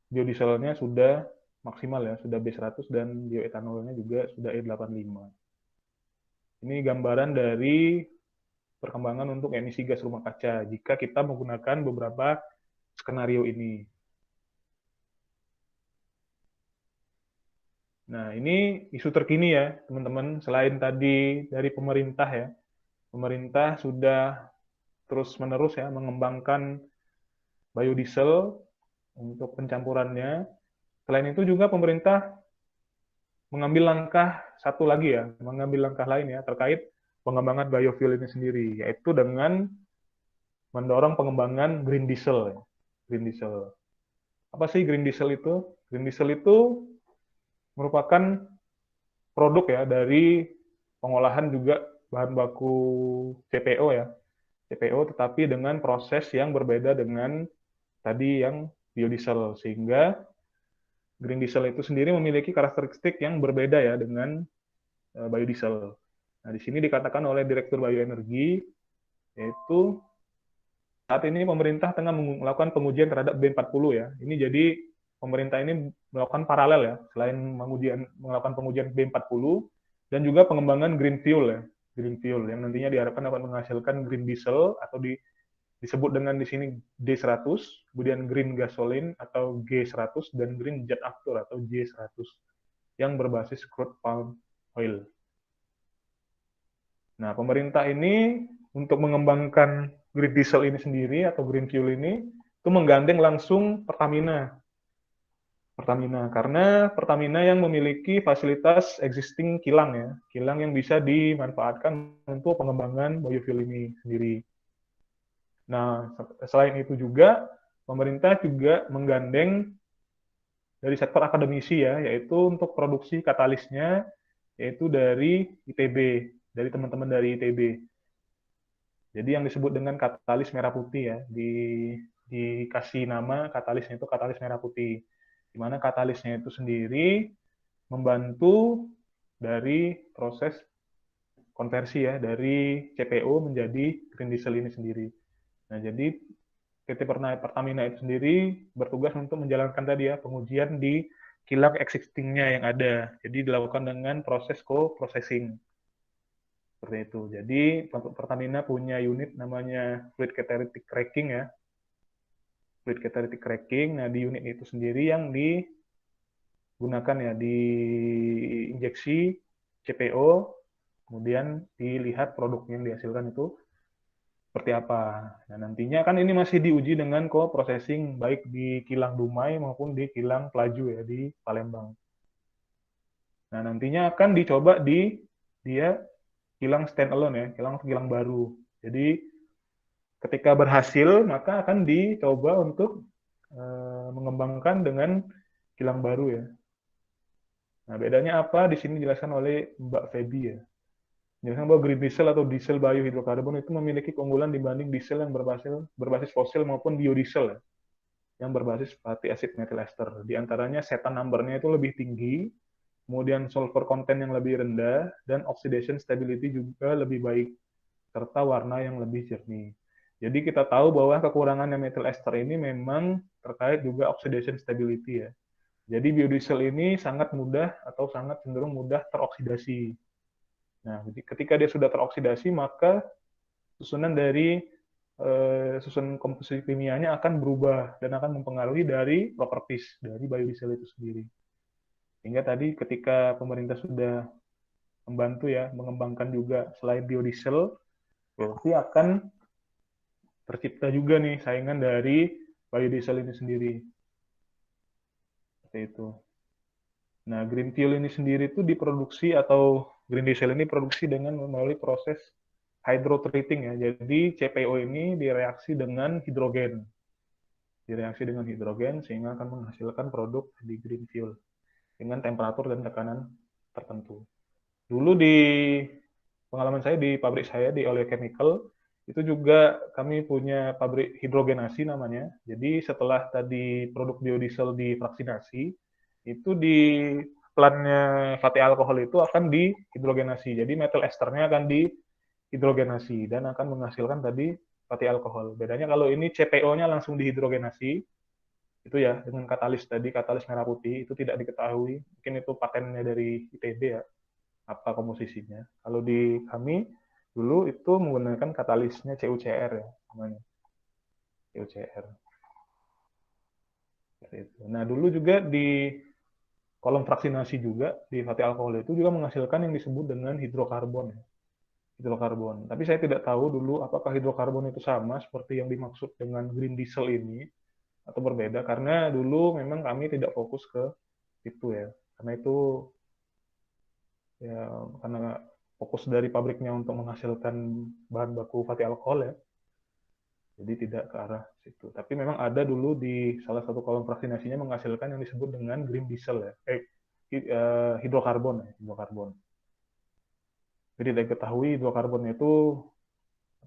Speaker 4: biodieselnya sudah maksimal ya, sudah B100, dan bioetanolnya juga sudah E85. Ini gambaran dari perkembangan untuk emisi gas rumah kaca jika kita menggunakan beberapa skenario ini. Nah, ini isu terkini ya, teman-teman. Selain tadi dari pemerintah ya, pemerintah sudah terus-menerus ya mengembangkan biodiesel untuk pencampurannya. Selain itu juga pemerintah mengambil langkah satu lagi ya, mengambil langkah lain ya terkait pengembangan biofuel ini sendiri, yaitu dengan mendorong pengembangan green diesel. Green diesel. Apa sih green diesel itu? Green diesel itu merupakan produk ya dari pengolahan juga bahan baku CPO ya, CPO, tetapi dengan proses yang berbeda dengan tadi yang biodiesel, sehingga green diesel itu sendiri memiliki karakteristik yang berbeda ya dengan biodiesel. Nah, di sini dikatakan oleh Direktur Bioenergi, yaitu saat ini pemerintah tengah melakukan pengujian terhadap B40 ya. Ini jadi pemerintah ini melakukan paralel ya, selain melakukan pengujian B40 dan juga pengembangan green fuel ya. Green fuel yang nantinya diharapkan dapat menghasilkan green diesel atau disebut dengan di sini D100, kemudian green gasoline atau G100 dan green jet after atau J100 yang berbasis crude palm oil. Nah, pemerintah ini untuk mengembangkan green diesel ini sendiri atau green fuel ini itu menggandeng langsung Pertamina. Karena Pertamina yang memiliki fasilitas existing kilang ya, kilang yang bisa dimanfaatkan untuk pengembangan biofuel ini sendiri. Nah, selain itu juga pemerintah juga menggandeng dari sektor akademisi ya, yaitu untuk produksi katalisnya, yaitu dari ITB, dari teman-teman dari ITB. Jadi yang disebut dengan katalis merah putih ya, dikasih nama katalisnya itu katalis merah putih. Di mana katalisnya itu sendiri membantu dari proses konversi ya, dari CPO menjadi green diesel ini sendiri. Nah, jadi PT Pertamina itu sendiri bertugas untuk menjalankan tadi ya, pengujian di kilang existing-nya yang ada. Jadi dilakukan dengan proses co-processing. Seperti itu. Jadi Pertamina punya unit namanya fluid catalytic cracking ya. Fluid catalytic cracking. Nah, di unit itu sendiri yang digunakan ya, diinjeksi CPO, kemudian dilihat produk yang dihasilkan itu seperti apa. Nah, nantinya kan ini masih diuji dengan co-processing baik di kilang Dumai maupun di kilang Pelaju ya di Palembang. Nah, nantinya akan dicoba di dia kilang standalone ya, kilang baru. Jadi ketika berhasil maka akan dicoba untuk mengembangkan dengan kilang baru ya. Nah, bedanya apa? Di sini dijelaskan oleh Mbak Feby ya. Jelaskan bahwa green diesel atau diesel biohidrokarbon itu memiliki keunggulan dibanding diesel yang berbasis fosil maupun biodiesel ya, yang berbasis fatty acid methyl ester. Di antaranya cetan number-nya itu lebih tinggi, kemudian sulfur content yang lebih rendah, dan oxidation stability juga lebih baik, serta warna yang lebih jernih. Jadi kita tahu bahwa kekurangan methyl ester ini memang terkait juga oxidation stability ya. Jadi biodiesel ini sangat mudah atau sangat cenderung mudah teroksidasi. Nah, ketika dia sudah teroksidasi, maka susunan dari susunan komposisi kimianya akan berubah dan akan mempengaruhi dari properties dari biodiesel itu sendiri. Sehingga tadi ketika pemerintah sudah membantu ya mengembangkan juga selain biodiesel, berarti akan tercipta juga nih saingan dari biodiesel ini sendiri. Seperti itu. Nah, green fuel ini sendiri itu diproduksi atau green diesel ini produksi dengan melalui proses hydrotreating ya. Jadi CPO ini direaksi dengan hidrogen. Direaksi dengan hidrogen sehingga akan menghasilkan produk di green fuel dengan temperatur dan tekanan tertentu. Dulu di pengalaman saya di pabrik saya di Oleo Chemical itu juga kami punya pabrik hidrogenasi namanya. Jadi setelah tadi produk biodiesel difraksinasi, itu di plannya fatty alkohol itu akan dihidrogenasi. Jadi methyl esternya akan dihidrogenasi dan akan menghasilkan tadi fatty alkohol. Bedanya kalau ini CPO-nya langsung dihidrogenasi, itu ya dengan katalis tadi, katalis merah putih, itu tidak diketahui. Mungkin itu patennya dari ITB ya, apa komposisinya. Kalau di kami dulu itu menggunakan katalisnya CuCr ya, namanya. CuCr. Nah, dulu juga di kolom fraksinasi juga di fatty alkohol itu juga menghasilkan yang disebut dengan hidrokarbon ya. Hidrokarbon. Tapi saya tidak tahu dulu apakah hidrokarbon itu sama seperti yang dimaksud dengan green diesel ini atau berbeda karena dulu memang kami tidak fokus ke itu ya. Karena itu ya karena fokus dari pabriknya untuk menghasilkan bahan baku fatty alkohol ya. Jadi tidak ke arah situ. Tapi memang ada dulu di salah satu kolom fraksinasinya menghasilkan yang disebut dengan green diesel ya. Hidrokarbon ya, hidrokarbon. Jadi tidak diketahui hidrokarbon itu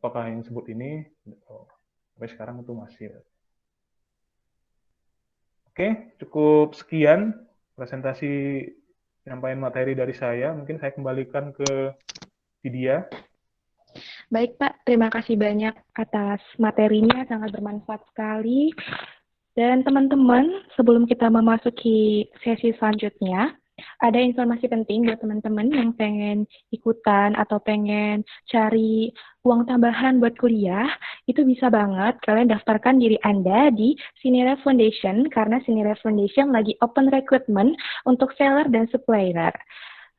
Speaker 4: apakah yang disebut ini sampai sekarang itu masih. Oke, Oke, cukup sekian presentasi penyampaian materi dari saya. Mungkin saya kembalikan ke Vidya.
Speaker 1: Baik Pak, terima kasih banyak atas materinya, sangat bermanfaat sekali. Dan teman-teman, sebelum kita memasuki sesi selanjutnya, ada informasi penting buat teman-teman yang pengen ikutan atau pengen cari uang tambahan buat kuliah, itu bisa banget kalian daftarkan diri Anda di Sinira Foundation, karena Sinira Foundation lagi open recruitment untuk seller dan supplier.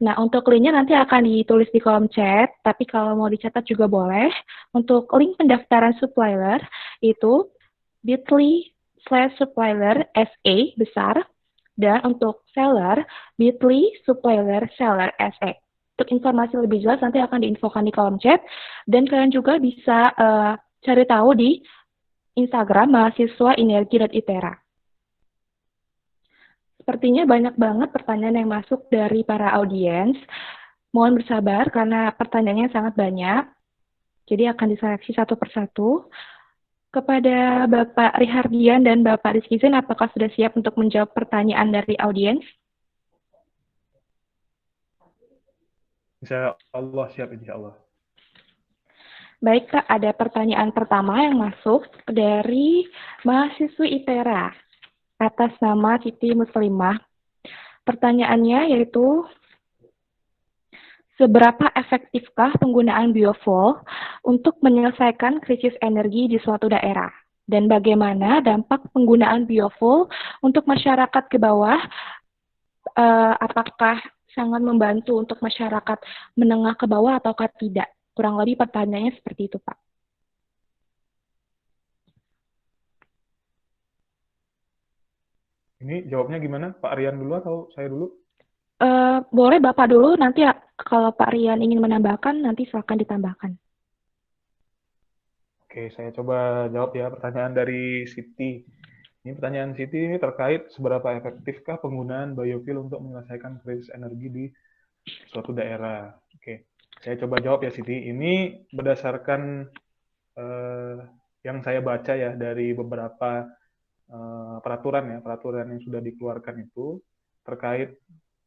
Speaker 1: Nah, untuk linknya nanti akan ditulis di kolom chat, tapi kalau mau dicatat juga boleh. Untuk link pendaftaran supplier itu bit.ly/supplier SA besar, dan untuk seller bit.ly/supplier seller SA. Untuk informasi lebih jelas nanti akan diinfokan di kolom chat, dan kalian juga bisa cari tahu di Instagram mahasiswa Inergi.Itera. Sepertinya banyak banget pertanyaan yang masuk dari para audiens. Mohon bersabar karena pertanyaannya sangat banyak. Jadi akan diseleksi satu persatu. Kepada Bapak Rihardian dan Bapak Rizky Zain, apakah sudah siap untuk menjawab pertanyaan dari audiens?
Speaker 4: Insya Allah siap, insya Allah.
Speaker 1: Baik, Kak, ada pertanyaan pertama yang masuk dari mahasiswi ITERA atas nama Siti Muslimah. Pertanyaannya yaitu, seberapa efektifkah penggunaan biofuel untuk menyelesaikan krisis energi di suatu daerah? Dan bagaimana dampak penggunaan biofuel untuk masyarakat ke bawah? Apakah sangat membantu untuk masyarakat menengah ke bawah ataukah tidak? Kurang lebih pertanyaannya seperti itu, Pak.
Speaker 4: Ini jawabnya gimana? Pak Rian dulu atau saya dulu?
Speaker 1: Boleh Bapak dulu, nanti kalau Pak Rian ingin menambahkan, nanti silakan ditambahkan.
Speaker 4: Oke, saya coba jawab ya pertanyaan dari Siti. Ini pertanyaan Siti ini terkait seberapa efektifkah penggunaan biofuel untuk menyelesaikan krisis energi di suatu daerah. Oke, saya coba jawab ya Siti. Ini berdasarkan yang saya baca ya dari beberapa peraturan yang sudah dikeluarkan itu terkait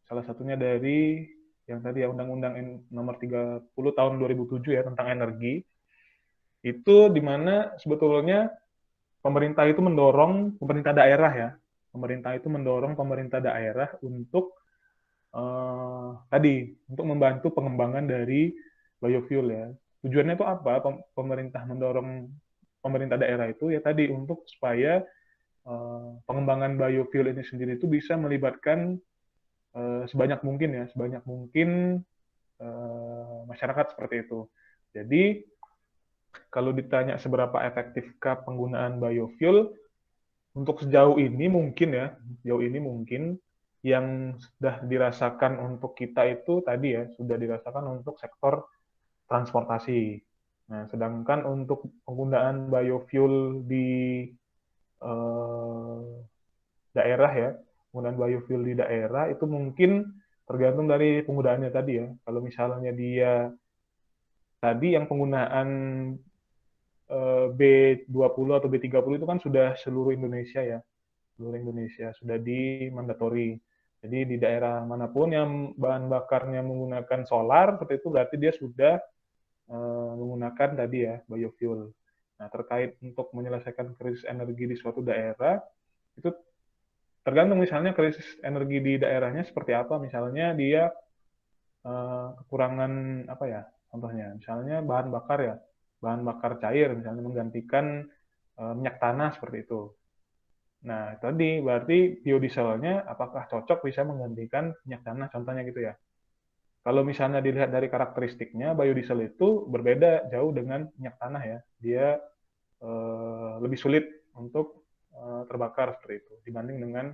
Speaker 4: salah satunya dari yang tadi ya Undang-Undang Nomor 30 Tahun 2007 ya tentang energi. Itu di mana sebetulnya pemerintah daerah untuk untuk membantu pengembangan dari biofuel ya. Tujuannya itu apa? Pemerintah daerah itu ya tadi untuk supaya pengembangan biofuel ini sendiri itu bisa melibatkan sebanyak mungkin masyarakat seperti itu. Jadi kalau ditanya seberapa efektifkah penggunaan biofuel, untuk sejauh ini mungkin yang sudah dirasakan untuk kita itu tadi ya, sudah dirasakan untuk sektor transportasi. Nah, sedangkan untuk penggunaan biofuel di penggunaan biofuel di daerah itu mungkin tergantung dari penggunaannya tadi ya. Kalau misalnya dia tadi yang penggunaan B20 atau B30 itu kan sudah seluruh Indonesia ya. Seluruh Indonesia sudah dimandatori. Jadi di daerah manapun yang bahan bakarnya menggunakan solar seperti itu berarti dia sudah menggunakan tadi ya biofuel. Nah, terkait untuk menyelesaikan krisis energi di suatu daerah itu tergantung misalnya krisis energi di daerahnya seperti apa. Misalnya dia kekurangan apa ya? Contohnya, misalnya bahan bakar cair, misalnya menggantikan minyak tanah seperti itu. Nah, tadi berarti biodieselnya apakah cocok bisa menggantikan minyak tanah, contohnya gitu ya. Kalau misalnya dilihat dari karakteristiknya, biodiesel itu berbeda jauh dengan minyak tanah ya. Dia lebih sulit untuk terbakar seperti itu dibanding dengan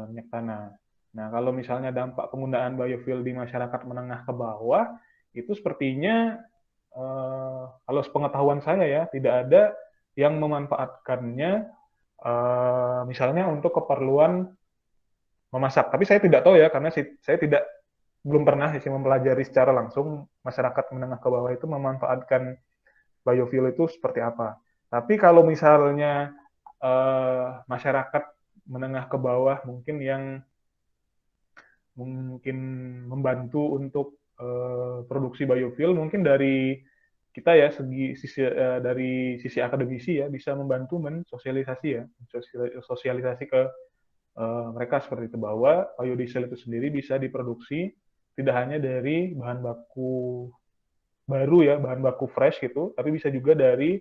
Speaker 4: minyak tanah. Nah, kalau misalnya dampak penggunaan biofuel di masyarakat menengah ke bawah, itu sepertinya kalau sepengetahuan saya ya, tidak ada yang memanfaatkannya misalnya untuk keperluan memasak. Tapi saya tidak tahu ya, karena saya belum pernah sih mempelajari secara langsung masyarakat menengah ke bawah itu memanfaatkan biofuel itu seperti apa. Tapi kalau misalnya masyarakat menengah ke bawah mungkin yang mungkin membantu untuk produksi biofuel, mungkin dari kita ya dari sisi akademisi ya bisa membantu mensosialisasi ya, sosialisasi ke mereka seperti itu, bahwa biodiesel itu sendiri bisa diproduksi tidak hanya dari bahan baku baru ya, bahan baku fresh gitu, tapi bisa juga dari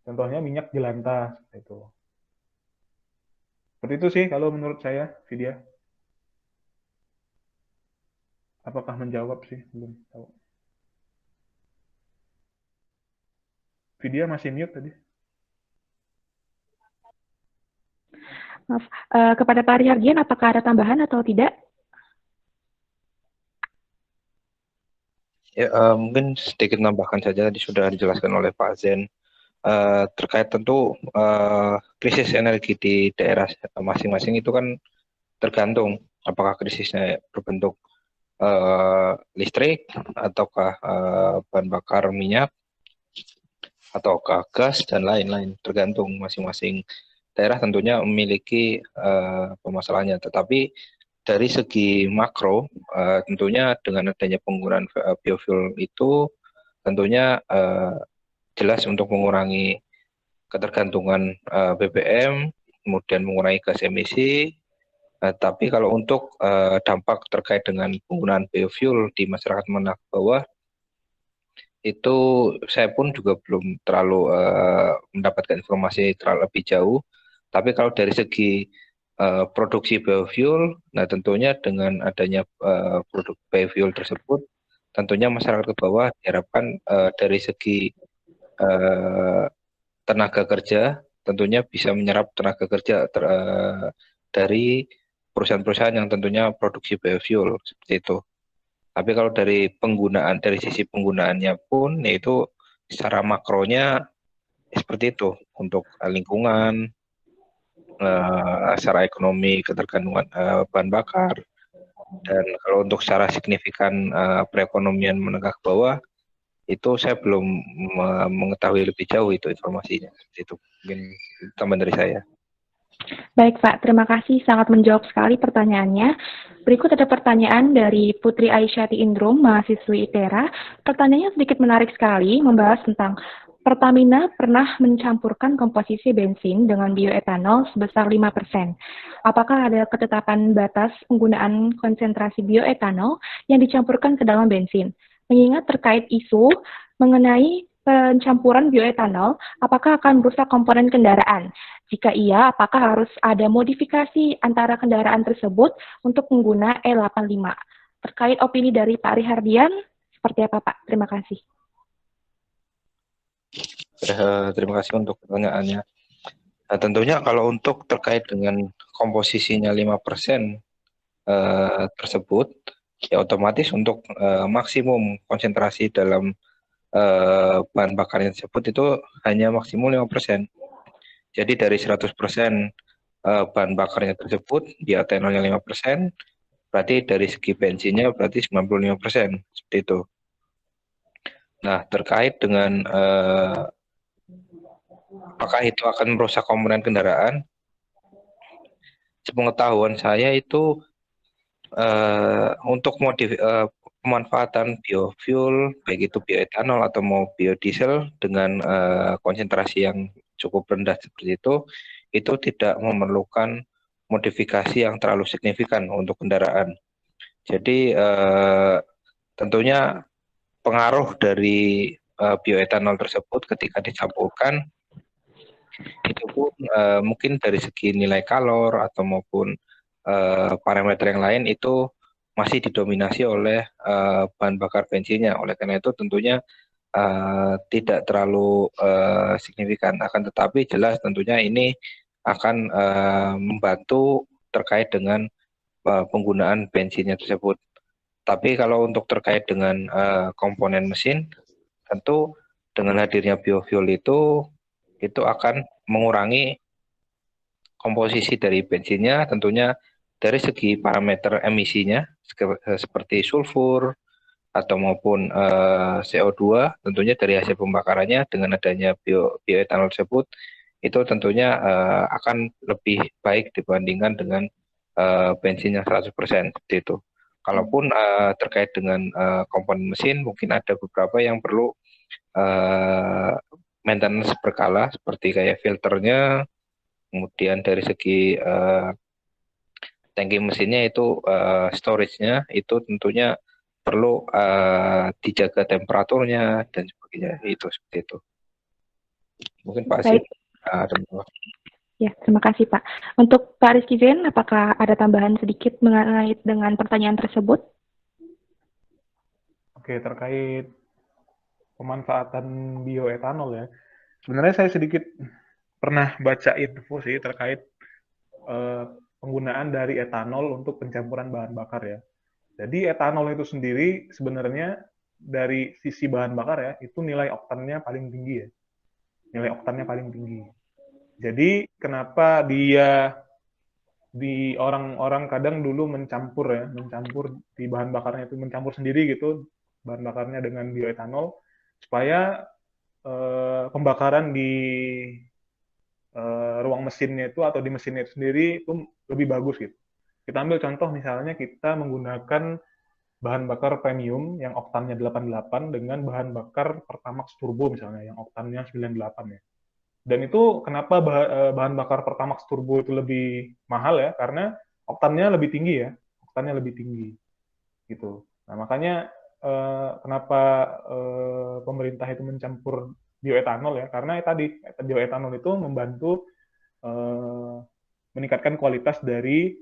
Speaker 4: contohnya minyak jelantah seperti itu. Seperti itu sih kalau menurut saya, Vidya. Apakah menjawab sih? Belum tahu. Vidya masih mute tadi.
Speaker 1: Maaf, kepada Pak Rihardian, apakah ada tambahan atau tidak?
Speaker 3: Ya, mungkin sedikit nambahkan saja, tadi sudah dijelaskan oleh Pak Zen. Terkait tentu krisis energi di daerah masing-masing itu kan tergantung apakah krisisnya berbentuk listrik, ataukah bahan bakar minyak, ataukah gas, dan lain-lain. Tergantung masing-masing daerah tentunya memiliki permasalahannya. Tetapi dari segi makro, tentunya dengan adanya penggunaan biofuel itu tentunya jelas untuk mengurangi ketergantungan BBM, kemudian mengurangi gas emisi. Tapi kalau untuk dampak terkait dengan penggunaan biofuel di masyarakat menengah bawah, itu saya pun juga belum terlalu mendapatkan informasi terlalu lebih jauh. Tapi kalau dari segi produksi biofuel, nah tentunya dengan adanya produk biofuel tersebut, tentunya masyarakat ke bawah diharapkan dari segi tenaga kerja, tentunya bisa menyerap tenaga kerja dari perusahaan-perusahaan yang tentunya produksi biofuel seperti itu. Tapi kalau dari sisi penggunaannya pun, yaitu secara makronya seperti itu untuk lingkungan, secara ekonomi, ketergantungan bahan bakar, dan kalau untuk secara signifikan perekonomian menengah ke bawah, itu saya belum mengetahui lebih jauh itu informasinya. Itu mungkin tambahan dari saya.
Speaker 1: Baik Pak, terima kasih sangat menjawab sekali pertanyaannya. Berikut ada pertanyaan dari Putri Aisyati Indrum, mahasiswi ITERA. Pertanyaannya sedikit menarik sekali, membahas tentang Pertamina pernah mencampurkan komposisi bensin dengan bioetanol sebesar 5%. Apakah ada ketetapan batas penggunaan konsentrasi bioetanol yang dicampurkan ke dalam bensin? Mengingat terkait isu mengenai pencampuran bioetanol, apakah akan merusak komponen kendaraan? Jika iya, apakah harus ada modifikasi antara kendaraan tersebut untuk pengguna E85? Terkait opini dari Pak Rihardian, seperti apa Pak? Terima kasih.
Speaker 3: Terima kasih untuk pertanyaannya. Nah, tentunya kalau untuk terkait dengan komposisinya 5% tersebut, ya otomatis untuk maksimum konsentrasi dalam bahan bakarnya tersebut itu hanya maksimum 5%. Jadi dari 100% bahan bakarnya tersebut, ya etanolnya 5%, berarti dari segi bensinnya berarti 95%, seperti itu. Nah, terkait dengan apakah itu akan merusak komponen kendaraan, sepengetahuan saya itu untuk pemanfaatan biofuel, baik itu bioetanol atau mau biodiesel dengan konsentrasi yang cukup rendah seperti itu tidak memerlukan modifikasi yang terlalu signifikan untuk kendaraan. Jadi tentunya pengaruh dari bioetanol tersebut ketika dicampurkan itu pun mungkin dari segi nilai kalor atau maupun parameter yang lain itu masih didominasi oleh bahan bakar bensinnya. Oleh karena itu tentunya tidak terlalu signifikan. Akan tetapi jelas tentunya ini akan membantu terkait dengan penggunaan bensinnya tersebut. Tapi kalau untuk terkait dengan komponen mesin, tentu dengan hadirnya biofuel itu akan mengurangi komposisi dari bensinnya, tentunya dari segi parameter emisinya seperti sulfur atau maupun CO2, tentunya dari hasil pembakarannya dengan adanya bioetanol tersebut itu tentunya akan lebih baik dibandingkan dengan bensin yang 100% seperti itu. Kalaupun terkait dengan komponen mesin, mungkin ada beberapa yang perlu maintenance berkala, seperti kayak filternya, kemudian dari segi tangki mesinnya itu storage-nya itu tentunya perlu dijaga temperaturnya dan sebagainya, itu seperti itu. Mungkin Pak Asyid
Speaker 1: Baik,
Speaker 3: ada beberapa.
Speaker 1: ya, terima kasih Pak. Untuk Pak Rizky Zain, apakah ada tambahan sedikit mengenai dengan pertanyaan tersebut?
Speaker 4: Oke, terkait pemanfaatan bioetanol ya. Sebenarnya saya sedikit pernah baca info sih terkait penggunaan dari etanol untuk pencampuran bahan bakar ya. Jadi etanol itu sendiri sebenarnya dari sisi bahan bakar ya, itu nilai oktannya paling tinggi ya. Nilai oktannya paling tinggi. Jadi kenapa dia di orang-orang kadang dulu mencampur ya, mencampur di bahan bakarnya itu mencampur sendiri gitu bahan bakarnya dengan bioetanol supaya pembakaran di ruang mesinnya itu atau di mesinnya itu sendiri itu lebih bagus gitu. Kita ambil contoh misalnya kita menggunakan bahan bakar premium yang oktannya 88 dengan bahan bakar Pertamax Turbo misalnya yang oktannya 98 ya. Dan itu kenapa bahan bakar Pertamax Turbo itu lebih mahal ya? Karena oktannya lebih tinggi ya, oktannya lebih tinggi gitu. Nah makanya kenapa pemerintah itu mencampur bioetanol ya? Karena tadi bioetanol itu membantu meningkatkan kualitas dari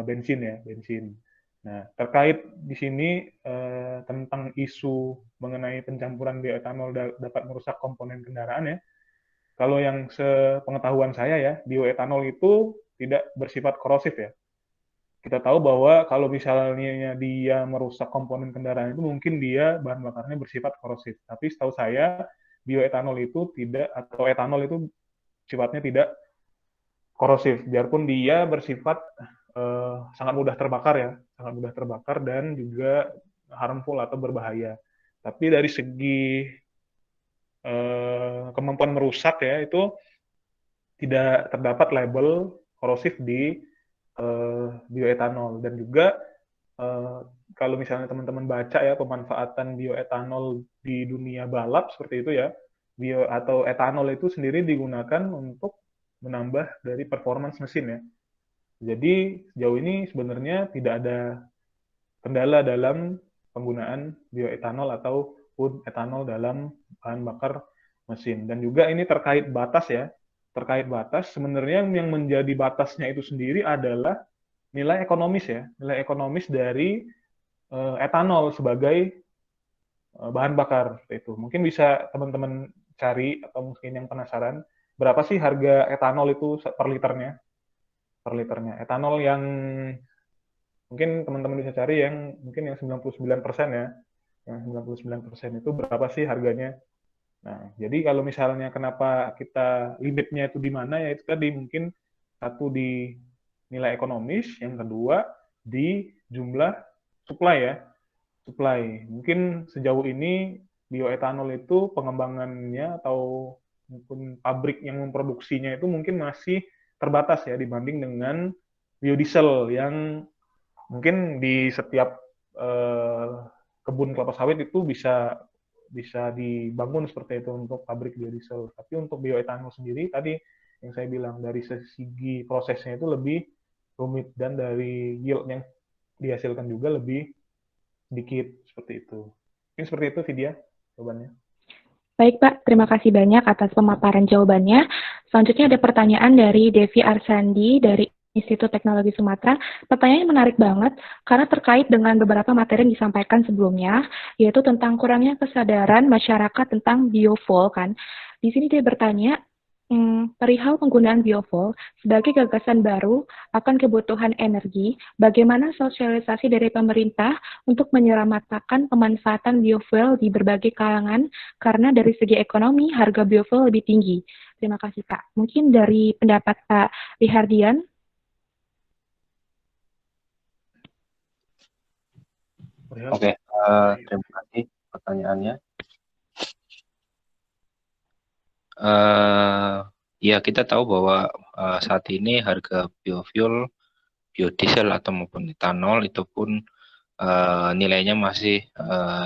Speaker 4: bensin ya, bensin. Nah, terkait di sini tentang isu mengenai pencampuran bioetanol dapat merusak komponen kendaraan ya. Kalau yang sepengetahuan saya ya, bioetanol itu tidak bersifat korosif ya. Kita tahu bahwa kalau misalnya dia merusak komponen kendaraan itu mungkin dia bahan bakarnya bersifat korosif. Tapi setahu saya bioetanol itu tidak atau etanol itu sifatnya tidak korosif, biarpun dia bersifat sangat mudah terbakar ya, sangat mudah terbakar dan juga harmful atau berbahaya. Tapi dari segi kemampuan merusak ya itu tidak terdapat label korosif di bioetanol dan juga kalau misalnya teman-teman baca ya pemanfaatan bioetanol di dunia balap seperti itu ya, bio atau etanol itu sendiri digunakan untuk menambah dari performance mesin ya. Jadi sejauh ini sebenarnya tidak ada kendala dalam penggunaan bioetanol ataupun etanol dalam bahan bakar mesin. Dan juga ini terkait batas ya. Terkait batas, sebenarnya yang menjadi batasnya itu sendiri adalah nilai ekonomis ya. Nilai ekonomis dari etanol sebagai bahan bakar. Itu. Mungkin bisa teman-teman cari atau mungkin yang penasaran, berapa sih harga etanol itu per liternya? Per liternya. Etanol yang mungkin teman-teman bisa cari yang mungkin yang 99% ya. Yang 99% itu berapa sih harganya? Nah, jadi kalau misalnya kenapa kita limitnya itu di mana ya itu tadi mungkin satu di nilai ekonomis, yang kedua di jumlah supply ya. Supply. Mungkin sejauh ini bioetanol itu pengembangannya atau mungkin pabrik yang memproduksinya itu mungkin masih terbatas ya dibanding dengan biodiesel yang mungkin di setiap eh, kebun kelapa sawit itu bisa bisa dibangun seperti itu untuk pabrik biodiesel. Tapi untuk bioetanol sendiri tadi yang saya bilang dari segi prosesnya itu lebih rumit dan dari yield yang dihasilkan juga lebih sedikit seperti itu. Mungkin seperti itu Vidya jawabannya.
Speaker 1: Baik Pak, terima kasih banyak atas pemaparan jawabannya. Selanjutnya ada pertanyaan dari Devi Arsandi dari Institut Teknologi Sumatera. Pertanyaannya menarik banget karena terkait dengan beberapa materi yang disampaikan sebelumnya, yaitu tentang kurangnya kesadaran masyarakat tentang biofuel kan. Di sini dia bertanya, perihal penggunaan biofuel sebagai gagasan baru akan kebutuhan energi, bagaimana sosialisasi dari pemerintah untuk menyelamatkan pemanfaatan biofuel di berbagai kalangan karena dari segi ekonomi harga biofuel lebih tinggi. Terima kasih Pak. Mungkin dari pendapat Pak Rihardian.
Speaker 3: Oke, terima kasih pertanyaannya. Ya, kita tahu bahwa saat ini harga biofuel, biodiesel atau maupun etanol itu pun nilainya masih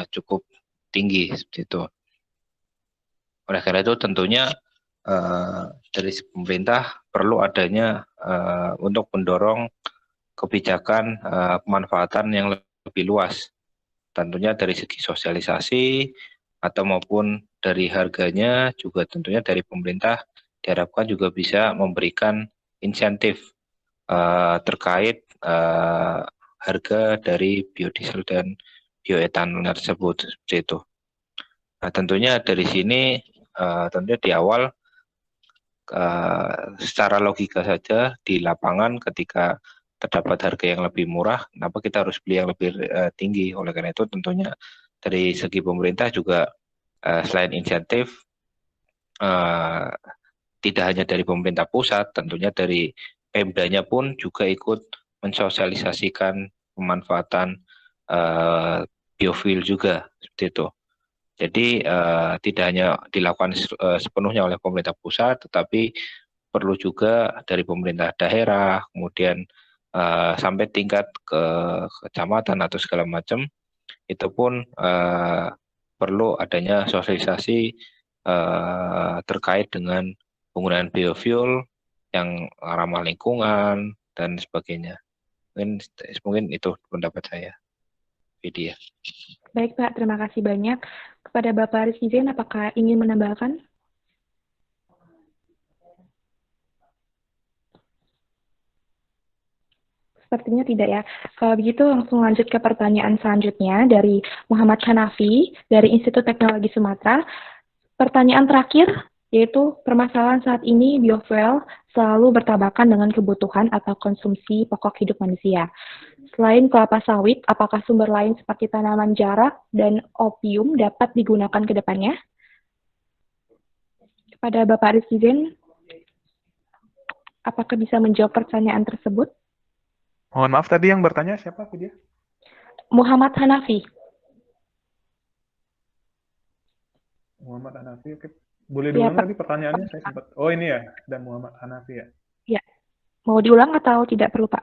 Speaker 3: cukup tinggi seperti itu. Oleh karena itu tentunya dari pemerintah perlu adanya untuk mendorong kebijakan pemanfaatan yang lebih luas. Tentunya dari segi sosialisasi atau maupun dari harganya juga tentunya dari pemerintah diharapkan juga bisa memberikan insentif terkait harga dari biodiesel dan bioetanol tersebut seperti itu. Nah, tentunya dari sini tentunya di awal secara logika saja di lapangan ketika terdapat harga yang lebih murah, kenapa kita harus beli yang lebih tinggi? Oleh karena itu tentunya dari segi pemerintah juga selain insentif tidak hanya dari pemerintah pusat, tentunya dari Pemdanya pun juga ikut mensosialisasikan pemanfaatan biofuel juga seperti itu. Jadi tidak hanya dilakukan sepenuhnya oleh pemerintah pusat, tetapi perlu juga dari pemerintah daerah, kemudian sampai tingkat ke kecamatan atau segala macam, itu pun perlu adanya sosialisasi terkait dengan penggunaan biofuel yang ramah lingkungan dan sebagainya. Mungkin itu pendapat saya, Vidya.
Speaker 1: Baik Pak, terima kasih banyak. Kepada Bapak Rizky Zain, apakah ingin menambahkan? Sepertinya tidak ya. Kalau begitu langsung lanjut ke pertanyaan selanjutnya dari Muhammad Hanafi dari Institut Teknologi Sumatera. Pertanyaan terakhir yaitu permasalahan saat ini biofuel selalu bertabrakan dengan kebutuhan atau konsumsi pokok hidup manusia. Selain kelapa sawit, apakah sumber lain seperti tanaman jarak dan opium dapat digunakan ke depannya? Kepada Bapak Rizky Zain, apakah bisa menjawab pertanyaan tersebut?
Speaker 4: Mohon maaf, tadi yang bertanya siapa, dia?
Speaker 1: Muhammad Hanafi.
Speaker 4: Muhammad Hanafi, oke. Boleh diulang
Speaker 1: Pak.
Speaker 4: tadi pertanyaannya? Saya sempat. Oh ini ya, dan Muhammad Hanafi ya.
Speaker 1: Ya, mau diulang atau tidak perlu Pak?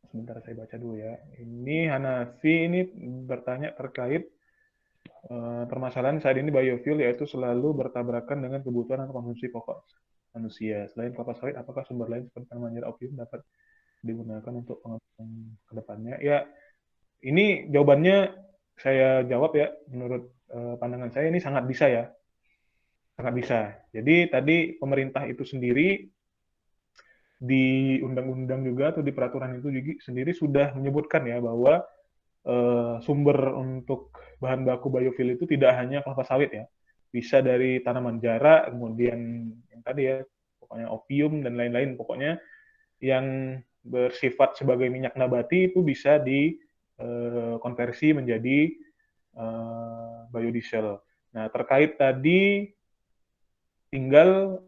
Speaker 4: Sebentar saya baca dulu ya. Ini Hanafi ini bertanya terkait permasalahan saat ini biofuel yaitu selalu bertabrakan dengan kebutuhan atau konsumsi pokok manusia. Selain kelapa sawit, apakah sumber lain seperti tanaman jarak opium dapat digunakan untuk pengembangan ke depannya? Ya, ini jawabannya saya jawab ya. Menurut pandangan saya ini sangat bisa ya. Sangat bisa. Jadi tadi pemerintah itu sendiri di undang-undang juga atau di peraturan itu juga sendiri sudah menyebutkan ya bahwa sumber untuk bahan baku biofuel itu tidak hanya kelapa sawit ya, bisa dari tanaman jarak, kemudian yang tadi ya, pokoknya opium dan lain-lain, pokoknya yang bersifat sebagai minyak nabati itu bisa dikonversi menjadi biodiesel. Nah, terkait tadi tinggal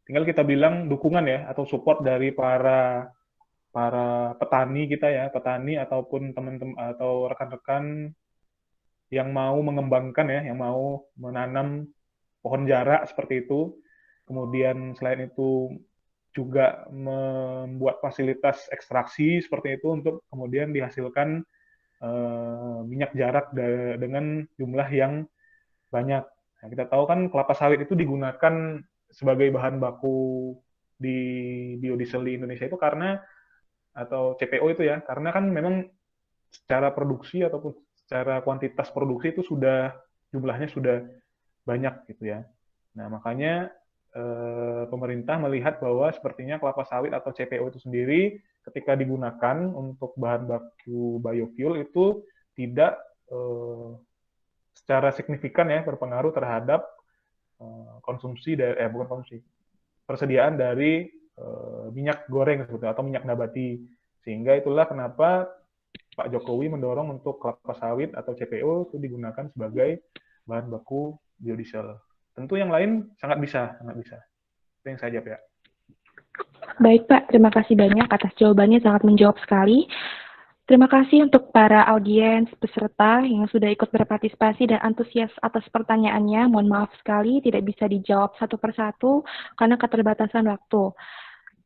Speaker 4: tinggal kita bilang dukungan ya atau support dari para petani kita ya, petani ataupun teman-teman atau rekan-rekan yang mau mengembangkan ya, yang mau menanam pohon jarak seperti itu. Kemudian selain itu juga membuat fasilitas ekstraksi seperti itu untuk kemudian dihasilkan minyak jarak dengan jumlah yang banyak. Nah, kita tahu kan kelapa sawit itu digunakan sebagai bahan baku di biodiesel di Indonesia itu karena atau CPO itu ya, karena kan memang secara produksi ataupun secara kuantitas produksi itu sudah jumlahnya sudah banyak gitu ya. Nah, makanya pemerintah melihat bahwa sepertinya kelapa sawit atau CPO itu sendiri ketika digunakan untuk bahan baku biofuel itu tidak secara signifikan ya berpengaruh terhadap konsumsi dari bukan konsumsi, persediaan dari minyak goreng sebetulnya atau minyak nabati. Sehingga itulah kenapa Pak Jokowi mendorong untuk kelapa sawit atau CPO itu digunakan sebagai bahan baku biodiesel. Tentu yang lain sangat bisa, sangat bisa. Itu yang saya jawab ya.
Speaker 1: Baik Pak, terima kasih banyak atas jawabannya, sangat menjawab sekali. Terima kasih untuk para audiens, peserta yang sudah ikut berpartisipasi dan antusias atas pertanyaannya. Mohon maaf sekali tidak bisa dijawab satu persatu karena keterbatasan waktu.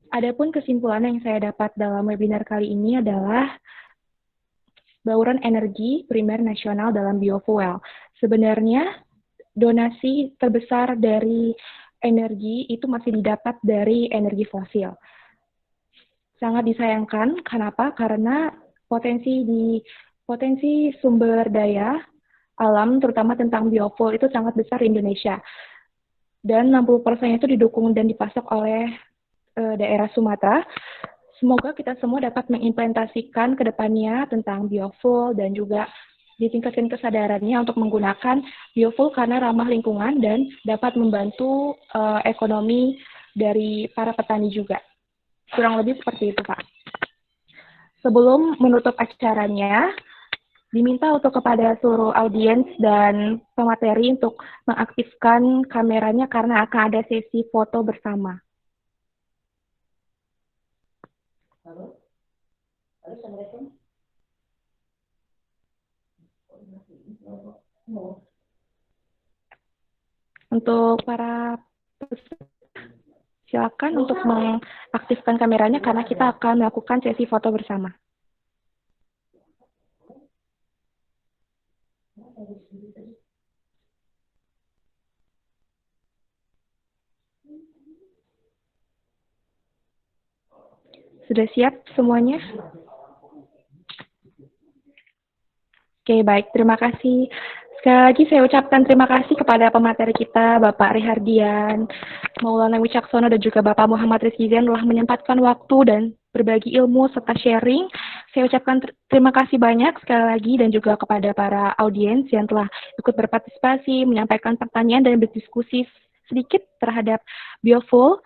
Speaker 1: Adapun kesimpulan yang saya dapat dalam webinar kali ini adalah bauran energi primer nasional dalam biofuel. Sebenarnya donasi terbesar dari energi itu masih didapat dari energi fosil. Sangat disayangkan, kenapa? Karena potensi sumber daya alam, terutama tentang biofuel, itu sangat besar di Indonesia. Dan 60% itu didukung dan dipasok oleh daerah Sumatera. Semoga kita semua dapat mengimplementasikan ke depannya tentang biofuel dan juga ditingkatkan kesadarannya untuk menggunakan biofuel karena ramah lingkungan dan dapat membantu ekonomi dari para petani juga. Kurang lebih seperti itu, Pak. Sebelum menutup acaranya, diminta untuk kepada seluruh audiens dan pemateri untuk mengaktifkan kameranya karena akan ada sesi foto bersama. Untuk para peserta, silakan untuk mengaktifkan kameranya karena kita akan melakukan sesi foto bersama. Sudah siap semuanya? Oke, baik. Terima kasih. Sekali lagi saya ucapkan terima kasih kepada pemateri kita, Bapak Rihardian, Maulana Wicaksono, dan juga Bapak Muhammad Rizkizian telah menyempatkan waktu dan berbagi ilmu serta sharing. Saya ucapkan terima kasih banyak sekali lagi dan juga kepada para audiens yang telah ikut berpartisipasi, menyampaikan pertanyaan dan berdiskusi sedikit terhadap biofuel.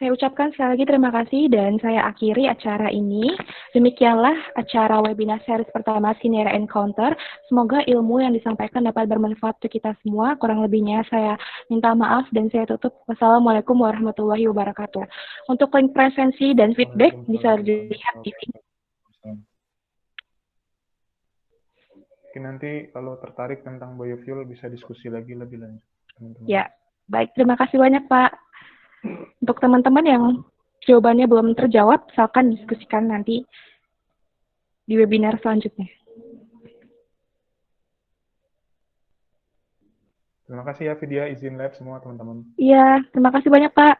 Speaker 1: Saya ucapkan sekali lagi terima kasih dan saya akhiri acara ini. Demikianlah acara webinar series pertama Sinera Encounter. Semoga ilmu yang disampaikan dapat bermanfaat untuk kita semua. Kurang lebihnya saya minta maaf dan saya tutup. Wassalamualaikum warahmatullahi wabarakatuh. Untuk link presensi dan feedback bisa dilihat di sini.
Speaker 4: Mungkin nanti kalau tertarik tentang biofuel bisa diskusi lagi lebih lanjut, teman-teman.
Speaker 1: Ya, baik. Terima kasih banyak, Pak. Untuk teman-teman yang jawabannya belum terjawab, silakan diskusikan nanti di webinar selanjutnya.
Speaker 4: Terima kasih ya Vidya, izin live semua teman-teman.
Speaker 1: Iya, terima kasih banyak Pak.